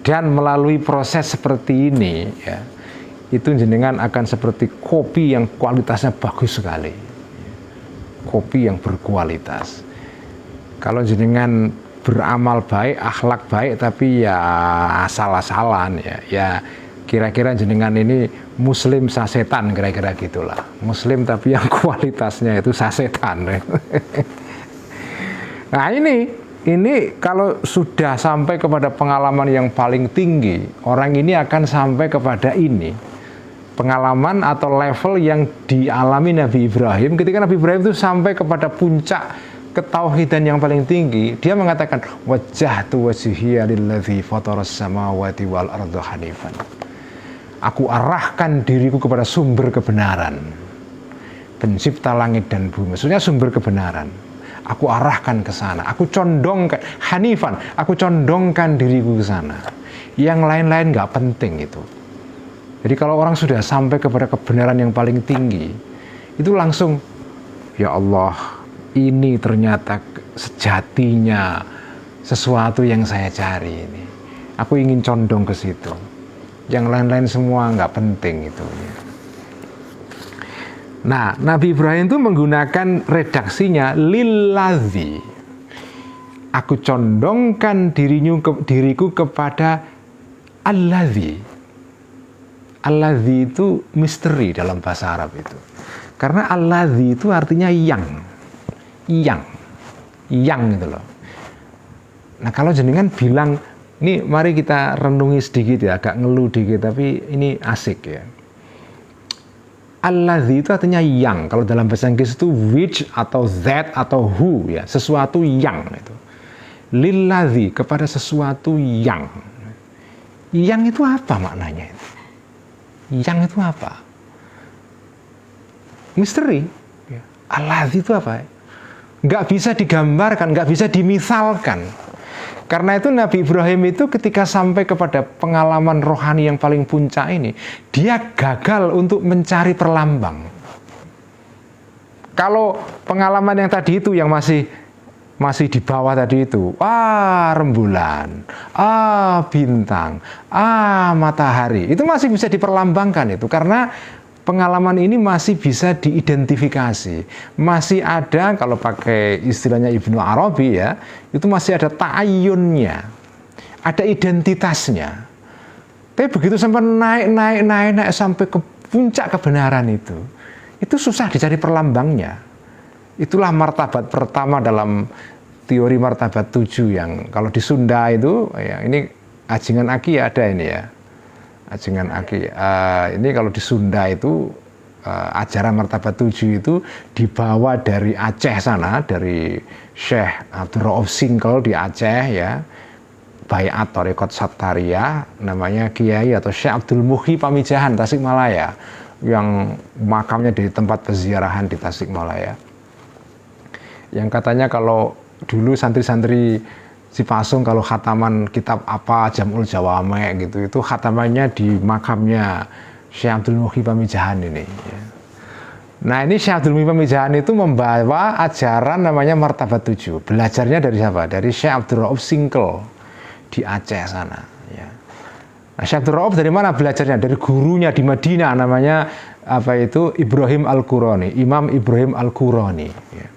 dan melalui proses seperti ini ya, itu jenengan akan seperti kopi yang kualitasnya bagus sekali, kopi yang berkualitas. Kalau jenengan beramal baik, akhlak baik, tapi ya asal-asalan ya kira-kira jenengan ini muslim sasetan, kira-kira gitulah. Muslim tapi yang kualitasnya itu sasetan. Nah, ini kalau sudah sampai kepada pengalaman yang paling tinggi, orang ini akan sampai kepada ini, pengalaman atau level yang dialami Nabi Ibrahim. Ketika Nabi Ibrahim itu sampai kepada puncak ketauhidan yang paling tinggi, dia mengatakan wajjahtu wajhiya lillazi fataras samawati wal arda hanifan. Aku arahkan diriku kepada sumber kebenaran, pencipta langit dan bumi. Maksudnya sumber kebenaran. Aku arahkan ke sana, aku condongkan hanifan, aku condongkan diriku ke sana. Yang lain-lain nggak penting itu. Jadi kalau orang sudah sampai kepada kebenaran yang paling tinggi, itu langsung, ya Allah, ini ternyata sejatinya sesuatu yang saya cari ini. Aku ingin condong ke situ. Yang lain-lain semua nggak penting itu. Nah, Nabi Ibrahim itu menggunakan redaksinya lillazi. Aku condongkan diriku kepada alladzi. Alladzi itu misteri dalam bahasa Arab itu. Karena alladzi itu artinya yang gitu loh. Nah kalau jenengan bilang, ini mari kita renungi sedikit ya, agak ngeluh dikit tapi ini asik ya. Alladzi itu artinya yang. Kalau dalam bahasa Inggris itu which atau that atau who ya, sesuatu yang itu. Lilladzi, kepada sesuatu yang. Yang itu apa maknanya itu? Yang itu apa? Misteri. Alladzi itu apa? Nggak bisa digambarkan, nggak bisa dimisalkan. Karena itu Nabi Ibrahim itu ketika sampai kepada pengalaman rohani yang paling puncak ini, dia gagal untuk mencari perlambang. Kalau pengalaman yang tadi itu yang masih di bawah tadi itu, rembulan, bintang, matahari, itu masih bisa diperlambangkan itu, karena pengalaman ini masih bisa diidentifikasi, masih ada, kalau pakai istilahnya Ibnu Arabi ya, itu masih ada ta'ayyunnya, ada identitasnya. Tapi begitu sampai naik sampai ke puncak kebenaran itu susah dicari perlambangnya. Itulah martabat pertama dalam teori martabat 7 yang kalau di Sunda itu, ya ini Ajengan Aki ada ini ya. Ajengan Aki. Ini kalau di Sunda itu ajaran martabat 7 itu dibawa dari Aceh sana, dari Syekh Abdul Rauf Singkel di Aceh ya. Baiat Thariqat Sattariyah, namanya Kiai atau Syekh Abdul Muhyi Pamijahan Tasikmalaya, yang makamnya di tempat peziarahan di Tasikmalaya. Yang katanya kalau dulu santri-santri Cipasung kalau khataman kitab apa Jam'ul Jawame gitu, itu khatamannya di makamnya Syekh Abdul Muhyi Pamijahan ini ya. Nah ini Syekh Abdul Muhyi Pamijahan itu membawa ajaran namanya martabat 7. Belajarnya dari siapa? Dari Syekh Abdul Rauf Singkel di Aceh sana ya. Nah Syekh Abdul Rauf dari mana belajarnya? Dari gurunya di Madinah, namanya Ibrahim Al-Qurani, Imam Ibrahim Al-Qurani ya.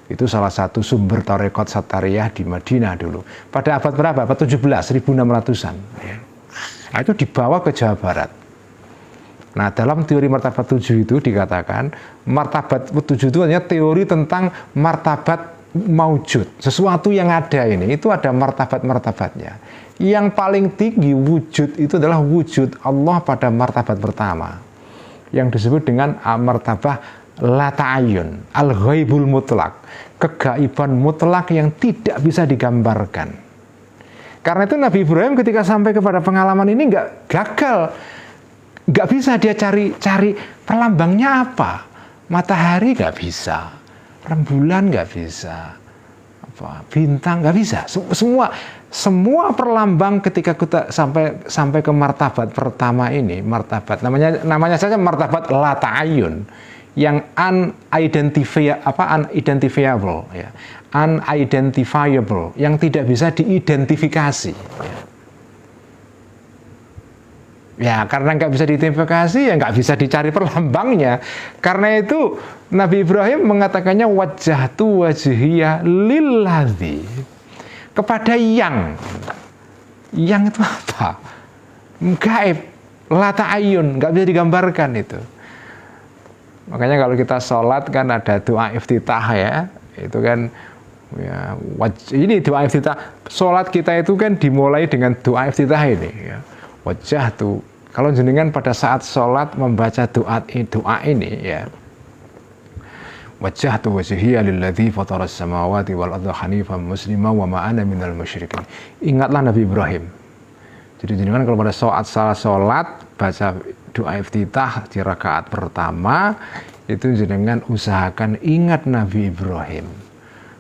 Itu salah satu sumber Thariqat Sattariyah di Madinah dulu. Pada abad berapa? Abad 17, 1600-an. Ya. Nah, itu dibawa ke Jawa Barat. Nah, dalam teori martabat 7 itu dikatakan, martabat 7 itu hanya teori tentang martabat maujud. Sesuatu yang ada ini, itu ada martabat-martabatnya. Yang paling tinggi wujud itu adalah wujud Allah pada martabat pertama. Yang disebut dengan martabah la ta'ayyun, al-ghaibul mutlak, kegaiban mutlak yang tidak bisa digambarkan. Karena itu Nabi Ibrahim ketika sampai kepada pengalaman ini nggak bisa dia cari perlambangnya apa. Matahari nggak bisa, rembulan nggak bisa, bintang nggak bisa. Semua perlambang ketika kita sampai ke martabat pertama ini, martabat namanya saja martabat la ta'ayyun, yang unidentifiable ya, unidentifiable, yang tidak bisa diidentifikasi ya, karena nggak bisa diidentifikasi ya nggak bisa dicari perlambangnya. Karena itu Nabi Ibrahim mengatakannya wajjahtu wajhiyya lilladzi, kepada yang itu apa? Gaib, la ta'ayyun, nggak bisa digambarkan itu. Makanya kalau kita sholat kan ada doa iftitah ya, itu kan ya, ini doa iftitah. Sholat kita itu kan dimulai dengan doa iftitah ini ya. Wajah tuh, kalau jenengan pada saat sholat membaca doa ini ya, wajah tuh wajhiyya lilladzi fataras samawati wal arda hanifan muslima wa ma ana minal musyrikin. Ingatlah Nabi Ibrahim. Jadi jenengan kalau pada saat sholat baca doa iftitah di rakaat pertama itu jenengan usahakan ingat Nabi Ibrahim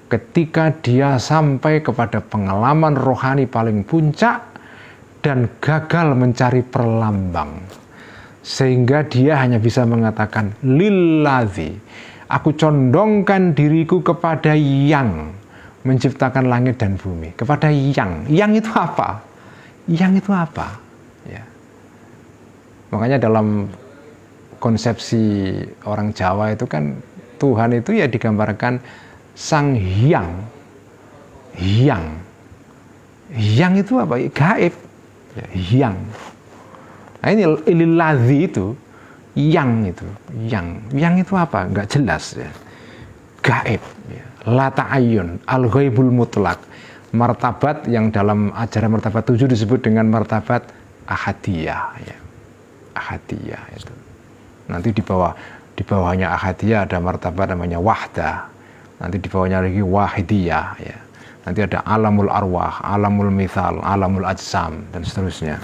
ketika dia sampai kepada pengalaman rohani paling puncak dan gagal mencari perlambang, sehingga dia hanya bisa mengatakan lilladzi, aku condongkan diriku kepada yang menciptakan langit dan bumi, kepada yang itu apa? Yang itu apa? Ya. Makanya dalam konsepsi orang Jawa itu kan Tuhan itu ya digambarkan Sang Hyang Yang itu apa? Gaib. Ya, yang. Nah ini illadzi itu yang itu apa? Nggak jelas ya. Gaib. Ya. La ta'ayyun, al-ghaibul mutlak. Martabat yang dalam ajaran martabat 7 disebut dengan martabat ahadiyah. Ya. Ahadiyah itu. Nanti di bawahnya ahadiyah ada martabat namanya wahdah. Nanti di bawahnya lagi wahidiyah. Ya. Nanti ada alamul arwah, alamul mithal, alamul ajsam, dan seterusnya.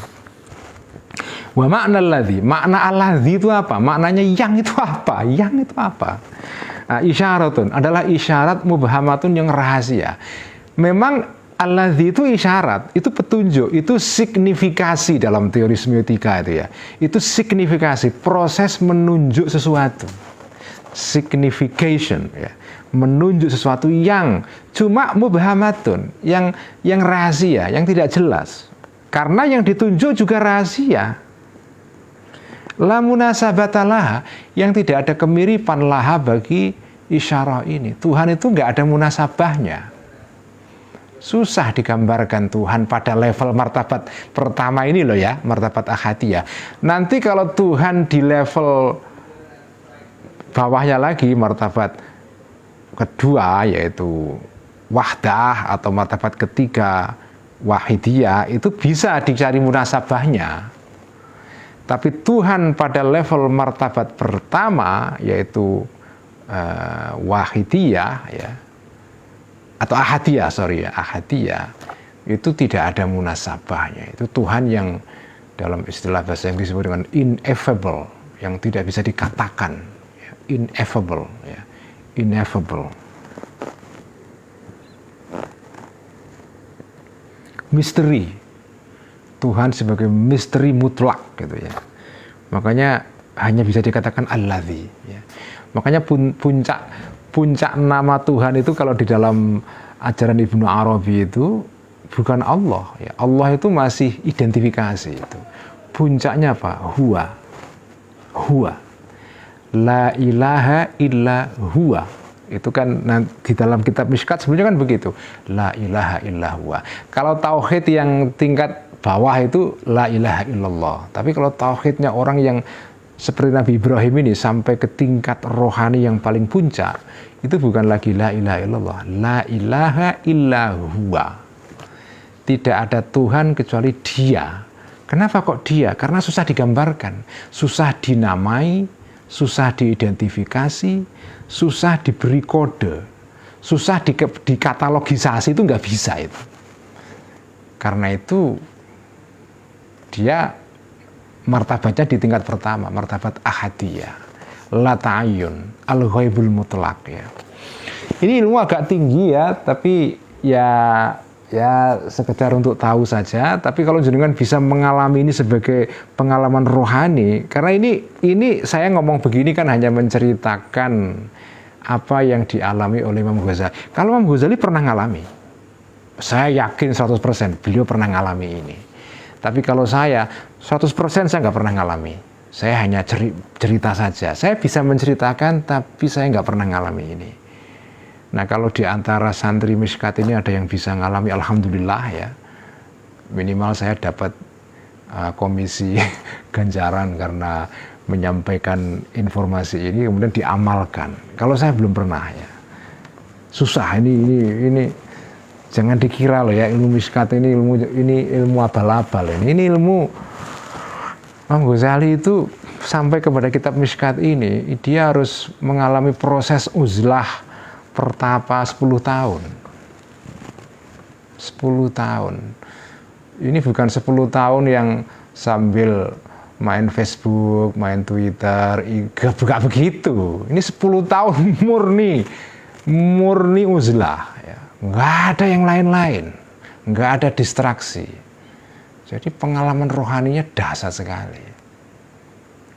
Wa makna alladzi itu apa? Maknanya yang itu apa? Yang itu apa? Nah, isyaratun adalah isyarat mubhamatun yang rahasia. Memang alladzi itu isyarat, itu petunjuk, itu signifikasi dalam teori semiotika itu ya. Itu signifikasi, proses menunjuk sesuatu. Signification ya. Menunjuk sesuatu yang cuma mubhamatun, yang rahasia, yang tidak jelas. Karena yang ditunjuk juga rahasia. La munasabatalah, yang tidak ada kemiripan laha bagi isyarah ini. Tuhan itu nggak ada munasabahnya. Susah digambarkan Tuhan pada level martabat pertama ini loh ya, martabat ahadiyah. Nanti kalau Tuhan di level bawahnya lagi, martabat kedua yaitu wahdah atau martabat ketiga wahidiyah, itu bisa dicari munasabahnya. Tapi Tuhan pada level martabat pertama yaitu wahidiyah ya, atau ahadiyah itu tidak ada munasabahnya. Itu Tuhan yang dalam istilah bahasa Inggris disebut dengan ineffable, yang tidak bisa dikatakan ya, ineffable ya. Ineffable. Misteri. Tuhan sebagai misteri mutlak gitu ya. Makanya hanya bisa dikatakan alladzi ya. Makanya puncak nama Tuhan itu kalau di dalam ajaran Ibnu Arabi itu bukan Allah ya. Allah itu masih identifikasi itu. Puncaknya apa? Huwa. La ilaha illa huwa. Itu kan di dalam kitab Mishkat sebenarnya kan begitu. La ilaha illa huwa. Kalau tauhid yang tingkat bawah itu la ilaha illallah. Tapi kalau tauhidnya orang yang seperti Nabi Ibrahim ini sampai ke tingkat rohani yang paling puncak, itu bukan lagi la ilaha illallah. La ilaha illa huwa. Tidak ada Tuhan kecuali Dia. Kenapa kok Dia? Karena susah digambarkan, susah dinamai, susah diidentifikasi, susah diberi kode, susah dikatalogisasi, itu nggak bisa itu. Karena itu dia martabatnya di tingkat pertama, martabat ahadiyah, la ta'ayyun, al-ghaibul mutlak ya. Ini ilmu agak tinggi ya, tapi ya sekedar untuk tahu saja. Tapi kalau jenengan bisa mengalami ini sebagai pengalaman rohani, karena ini saya ngomong begini kan hanya menceritakan apa yang dialami oleh Imam Ghazali. Kalau Imam Ghazali pernah ngalami, saya yakin 100% beliau pernah ngalami ini. Tapi kalau saya 100% saya nggak pernah ngalami. Saya hanya cerita saja. Saya bisa menceritakan, tapi saya nggak pernah ngalami ini. Nah kalau di antara santri Mishkat ini ada yang bisa ngalami, alhamdulillah ya. Minimal saya dapat komisi ganjaran karena menyampaikan informasi ini kemudian diamalkan. Kalau saya belum pernah ya. Susah ini jangan dikira loh ya, ilmu Mishkat ini ilmu abal-abal ini ilmu. Imam Ghazali itu sampai kepada kitab Mishkat ini dia harus mengalami proses uzlah pertapa 10 tahun. 10 tahun. Ini bukan 10 tahun yang sambil main Facebook, main Twitter, bukan begitu. Ini 10 tahun murni uzlah. Ya. Nggak ada yang lain-lain. Nggak ada distraksi. Jadi pengalaman rohaninya dahsyat sekali.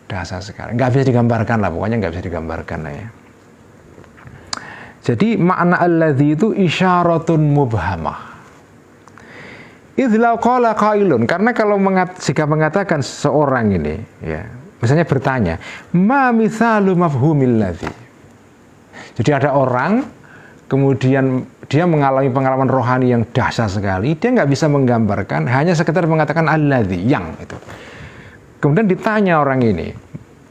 Dahsyat sekali. Nggak bisa digambarkan lah, pokoknya nggak bisa digambarkan lah ya. Jadi makna alladzi itu isyaratun mubhamah. Idza qala qailun, karena kalau jika mengatakan seorang ini ya, misalnya bertanya, ma mithalu mafhumil ladzi. Jadi ada orang kemudian dia mengalami pengalaman rohani yang dahsyat sekali, dia nggak bisa menggambarkan, hanya sekedar mengatakan alladzi, yang itu. Kemudian ditanya orang ini,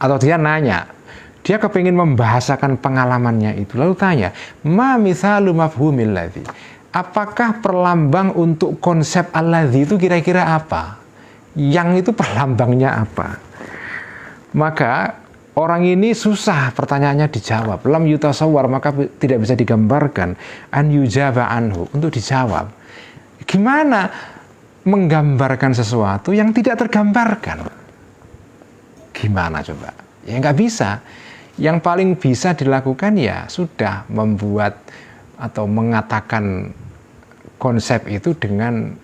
atau dia nanya, dia kepingin membahasakan pengalamannya itu, lalu tanya, ma mithalu mafhumil ladzi, apakah perlambang untuk konsep alladzi itu kira-kira apa? Yang itu perlambangnya apa? Maka orang ini susah pertanyaannya dijawab. Lam yutasawwar, maka tidak bisa digambarkan. An yujaba anhu, untuk dijawab. Gimana menggambarkan sesuatu yang tidak tergambarkan? Gimana coba? Ya nggak bisa. Yang paling bisa dilakukan ya sudah membuat atau mengatakan konsep itu dengan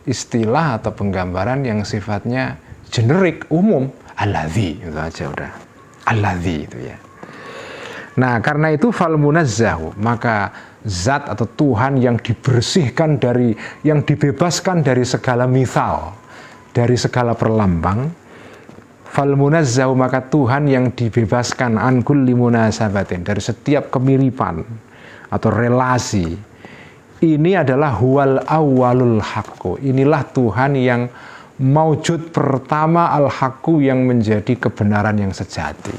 istilah atau penggambaran yang sifatnya generik, umum. Alladzi, itu aja udah. Alladzi itu ya. Nah, karena itu fal munazzahu, maka zat atau Tuhan yang dibersihkan dari, yang dibebaskan dari segala mithal, dari segala perlambang, fal munazzahu, maka Tuhan yang dibebaskan an kulli munasabatin, dari setiap kemiripan atau relasi. Ini adalah huwal awwalul haqqu. Inilah Tuhan yang maujud pertama al-haqqu, yang menjadi kebenaran yang sejati.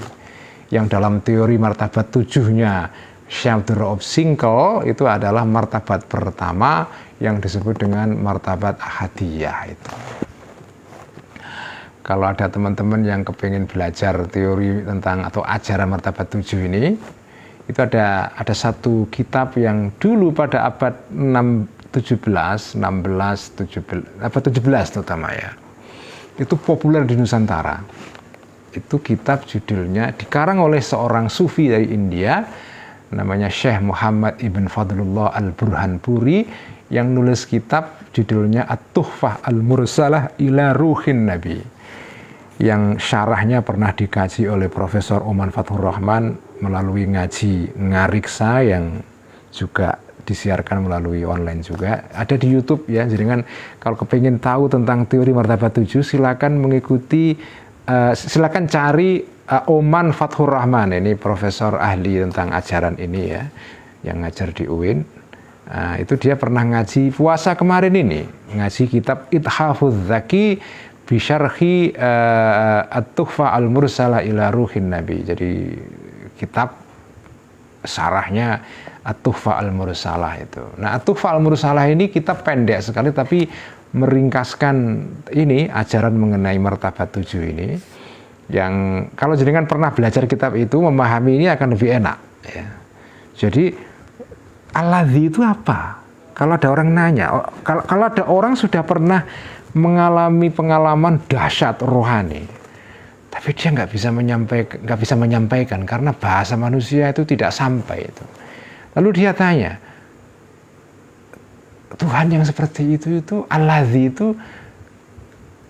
Yang dalam teori martabat 7-nya Syekh Abdul Rauf Singkel itu adalah martabat pertama yang disebut dengan martabat ahadiyah itu. Kalau ada teman-teman yang kepingin belajar teori tentang atau ajaran martabat 7 ini, itu ada satu kitab yang dulu pada abad 17 terutama ya, itu populer di Nusantara. Itu kitab judulnya dikarang oleh seorang sufi dari India, namanya Syekh Muhammad Ibn Fadlullah Al-Burhanpuri, yang nulis kitab judulnya At-Tuhfah Al-Mursalah ila Ruhin Nabi, yang syarahnya pernah dikaji oleh Profesor Oman Fathur Rahman melalui ngaji ngariksa, yang juga disiarkan melalui online juga, ada di YouTube ya. Jadi kan kalau kepingin tahu tentang teori martabat 7, silakan mengikuti, silakan cari Oman Fathur Rahman, ini profesor ahli tentang ajaran ini ya, yang ngajar di UIN. Itu dia pernah ngaji puasa kemarin ini, ngaji kitab Ithafuz Zaki bisyarhi At-Tuhfah Al-Mursalah ila Ruhin Nabi. Jadi kitab syarahnya At-Tuhfah Al-Mursalah itu. Nah, At-Tuhfah Al-Mursalah ini kitab pendek sekali, tapi meringkaskan ini ajaran mengenai martabat 7 ini, yang kalau jenengan pernah belajar kitab itu, memahami ini akan lebih enak ya. Jadi alladzi itu apa? Kalau ada orang nanya, kalau ada orang sudah pernah mengalami pengalaman dahsyat rohani, tapi dia nggak bisa menyampaikan karena bahasa manusia itu tidak sampai itu. Lalu dia tanya, Tuhan yang seperti itu alladzi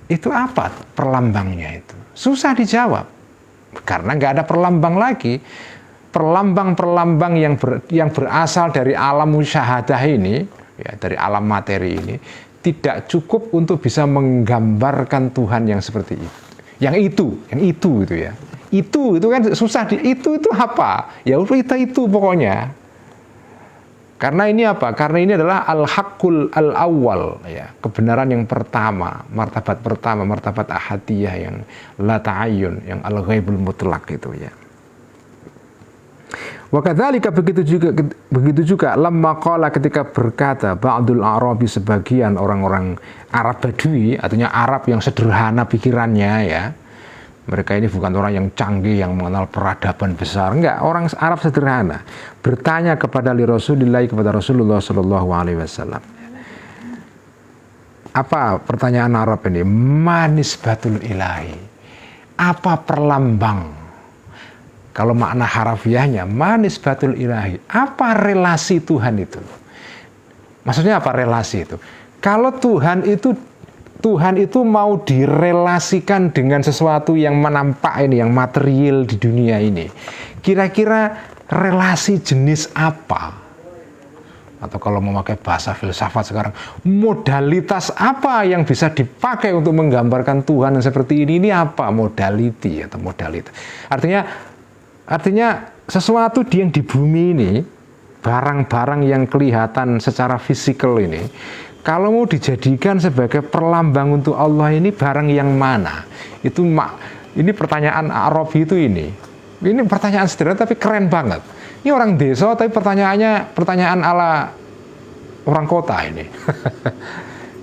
itu apa perlambangnya itu? Susah dijawab karena nggak ada perlambang lagi. Perlambang-perlambang yang berasal dari alam musyahadah ini, ya, dari alam materi ini, tidak cukup untuk bisa menggambarkan Tuhan yang seperti itu. Yang itu ya. Itu kan susah itu apa? Ya itu pokoknya. Karena ini apa? Karena ini adalah al-haqqul al-awwal ya, kebenaran yang pertama, martabat ahadiyah yang la ta'ayyun, yang al-ghaibul mutlak itu ya. Wa kadzalika, begitu juga lamma qala, ketika berkata ba'dul Arabi, sebagian orang-orang Arab Badui, artinya Arab yang sederhana pikirannya ya. Mereka ini bukan orang yang canggih, yang mengenal peradaban besar, enggak, orang Arab sederhana, bertanya kepada Rasulullah, kepada Rasulullah sallallahu alaihi wasallam. Apa pertanyaan Arab ini? Manisbatul ilahi. Apa perlambang? Kalau makna harafiahnya manisbatul ilahi. Apa relasi Tuhan itu? Maksudnya apa relasi itu? Kalau Tuhan itu mau direlasikan dengan sesuatu yang menampak ini, yang material di dunia ini, kira-kira relasi jenis apa? Atau kalau memakai bahasa filsafat sekarang, modalitas apa yang bisa dipakai untuk menggambarkan Tuhan yang seperti ini apa? Modality atau modalitas. Artinya sesuatu yang di bumi ini, barang-barang yang kelihatan secara fisikal ini, kalau mau dijadikan sebagai perlambang untuk Allah, ini barang yang mana? Ini pertanyaan Arabi itu ini. Ini pertanyaan sederhana tapi keren banget. Ini orang desa tapi pertanyaan ala orang kota ini.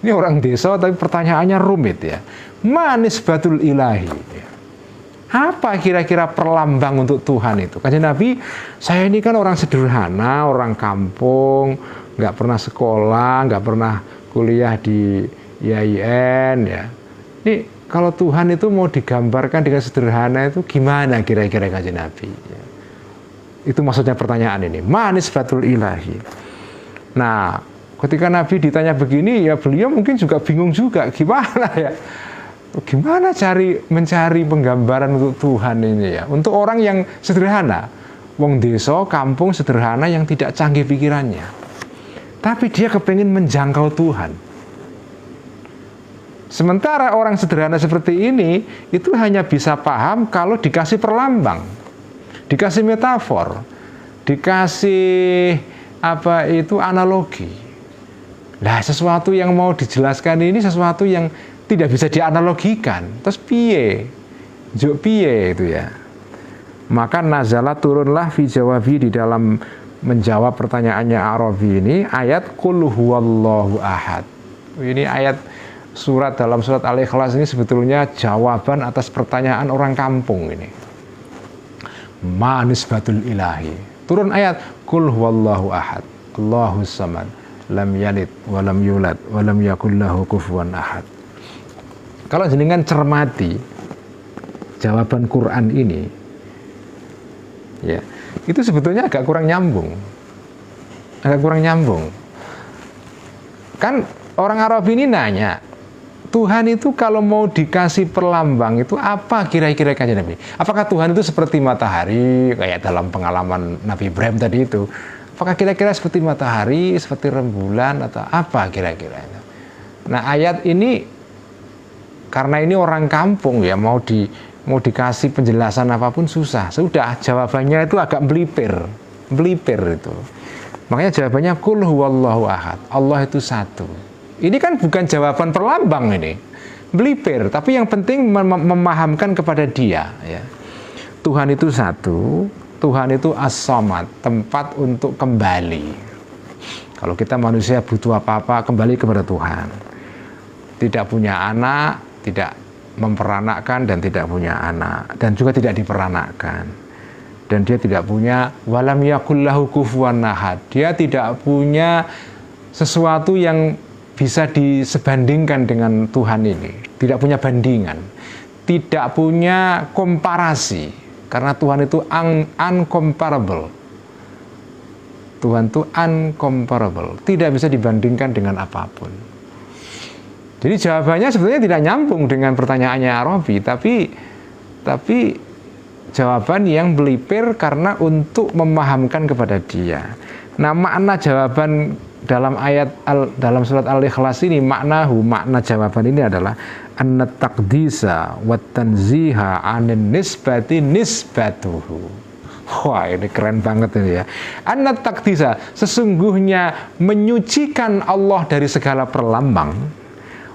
Ini orang desa tapi pertanyaannya rumit ya. Manisbatul ilahi. Apa kira-kira perlambang untuk Tuhan itu? Kanjeng Nabi, saya ini kan orang sederhana, orang kampung, nggak pernah sekolah, nggak pernah kuliah di IAIN ya. Ini kalau Tuhan itu mau digambarkan dengan sederhana itu gimana kira-kira Kanjeng Nabi? Ya. Itu maksudnya pertanyaan ini. Manisbatul ilahi. Nah, ketika Nabi ditanya begini, ya beliau mungkin juga bingung juga gimana ya. Gimana mencari penggambaran untuk Tuhan ini ya, untuk orang yang sederhana, wong desa, kampung sederhana yang tidak canggih pikirannya, tapi dia kepengen menjangkau Tuhan. Sementara orang sederhana seperti ini itu hanya bisa paham kalau dikasih perlambang, dikasih metafor, dikasih analogi. Nah, sesuatu yang mau dijelaskan ini sesuatu yang tidak bisa dianalogikan. Terus piye? Juk piye itu ya. Maka nazala turunlah fi jawabi, di dalam menjawab pertanyaannya Arabi ini ayat qul huwallahu ahad. Ini ayat dalam surat Al-Ikhlas ini sebetulnya jawaban atas pertanyaan orang kampung ini. Manisbatul ilahi. Turun ayat qul huwallahu ahad. Allahus samad. Lam yalid wa lam yulad wa lam yakul lahu kufuwan ahad. Kalau jenengan cermati jawaban Quran ini, ya, itu sebetulnya agak kurang nyambung. Kan orang Arab ini nanya, Tuhan itu kalau mau dikasih perlambang itu apa kira-kira Kanjeng Nabi? Apakah Tuhan itu seperti matahari, kayak dalam pengalaman Nabi Ibrahim tadi itu? Apakah kira-kira seperti matahari, seperti rembulan, atau apa kira-kira? Nah, ayat ini karena ini orang kampung ya, mau dikasih penjelasan apapun susah. Sudah, jawabannya itu agak belipir itu. Makanya jawabannya qul huwallahu ahad. Allah itu satu. Ini kan bukan jawaban perlambang ini. Belipir, tapi yang penting memahamkan kepada dia ya. Tuhan itu satu, Tuhan itu as-samad, tempat untuk kembali. Kalau kita manusia butuh apa-apa, kembali kepada Tuhan. Tidak punya anak, tidak memperanakkan dan tidak punya anak, dan juga tidak diperanakkan, dan dia tidak punya walam yakullahu kufuwan ahad. Dia tidak punya sesuatu yang bisa disebandingkan dengan Tuhan ini, tidak punya bandingan, tidak punya komparasi, karena Tuhan itu uncomparable. Tuhan itu uncomparable, tidak bisa dibandingkan dengan apapun. Jadi jawabannya sebetulnya tidak nyambung dengan pertanyaannya Arabi, tapi jawaban yang belipir karena untuk memahamkan kepada dia. Nah, makna jawaban dalam dalam surat Al-Ikhlas ini, makna jawaban ini adalah anna taqdisa wa tanziha anin nisbati nisbatuhu. Wah, ini keren banget ini ya. Anna taqdisa, sesungguhnya menyucikan Allah dari segala perlambang,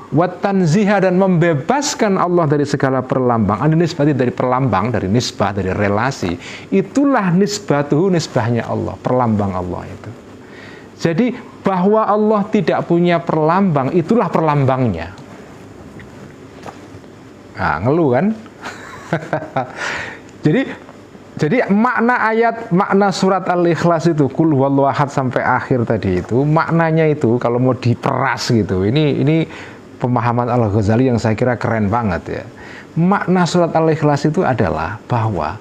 watanziha, dan membebaskan Allah dari segala perlambang. Nisbati, dari perlambang, dari nisbah, dari relasi. Itulah nisbatuhu, nisbahnya Allah, perlambang Allah itu. Jadi bahwa Allah tidak punya perlambang, itulah perlambangnya. Nah, ngeluh kan? Jadi makna surat Al-Ikhlas itu qul huwallahu ahad sampai akhir tadi itu, maknanya itu kalau mau diperas gitu. Ini pemahaman Al-Ghazali yang saya kira keren banget ya. Makna surat Al-Ikhlas itu adalah bahwa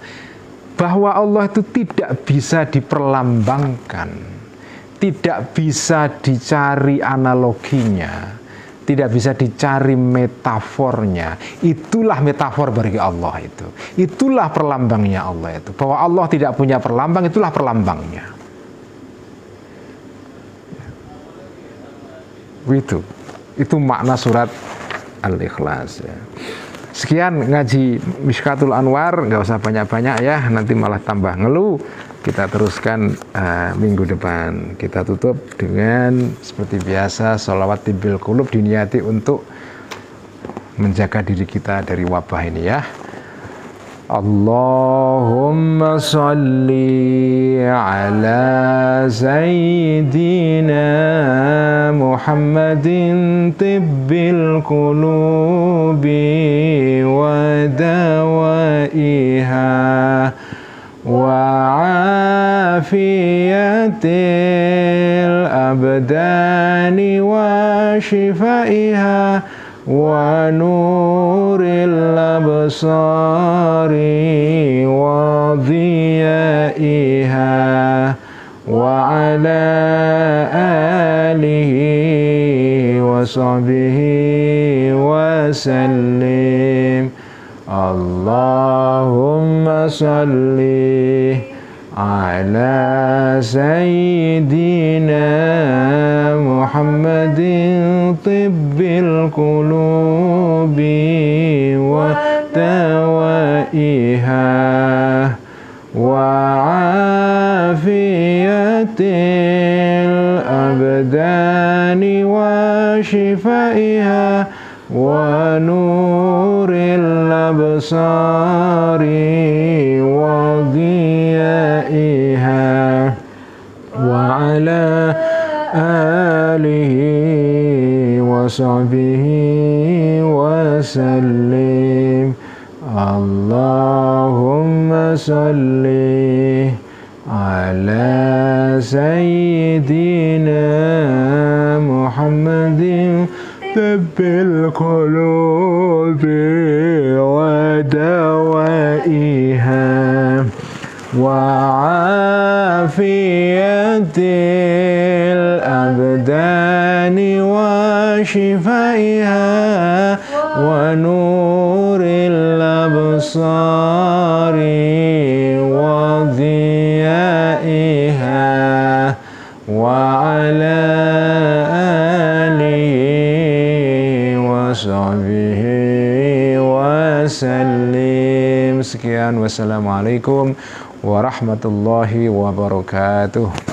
Allah itu tidak bisa diperlambangkan, tidak bisa dicari analoginya, tidak bisa dicari metafornya. Itulah metafor bagi Allah itu. Itulah perlambangnya Allah itu. Bahwa Allah tidak punya perlambang, itulah perlambangnya. Itu makna surat Al-Ikhlas ya. Sekian ngaji Mishkatul Anwar, nggak usah banyak-banyak ya, nanti malah tambah ngeluh. kita teruskan minggu depan. Kita tutup dengan seperti biasa sholawat tibbil qulub, diniati untuk menjaga diri kita dari wabah ini ya. Allahumma salli ala sayyidina Muhammadin tibbil qulubi wa dawaiha wa afiyatil abdani wa shifaiha wa nuril absari wa dhiyaiha wa ala alihi wa sahbihi wa sallim. Allahumma salli ala sayyidina Muhammadin tibbil qulubi wa dawaiha wa afiyatil abdani wa shifaiha wa nuril absari wa dhiyaiha wa ala alihi wa sahbihi wa sallim. Allahumma salli ala sayyidina Muhammadin tibbil qulubi wa dawaiha wa afiyatil abdani wa shifaiha wa nuril absari wa dhiyaiha wa ala sahbihi wa sallim. Sekian, wassalamualaikum warahmatullahi wabarakatuh.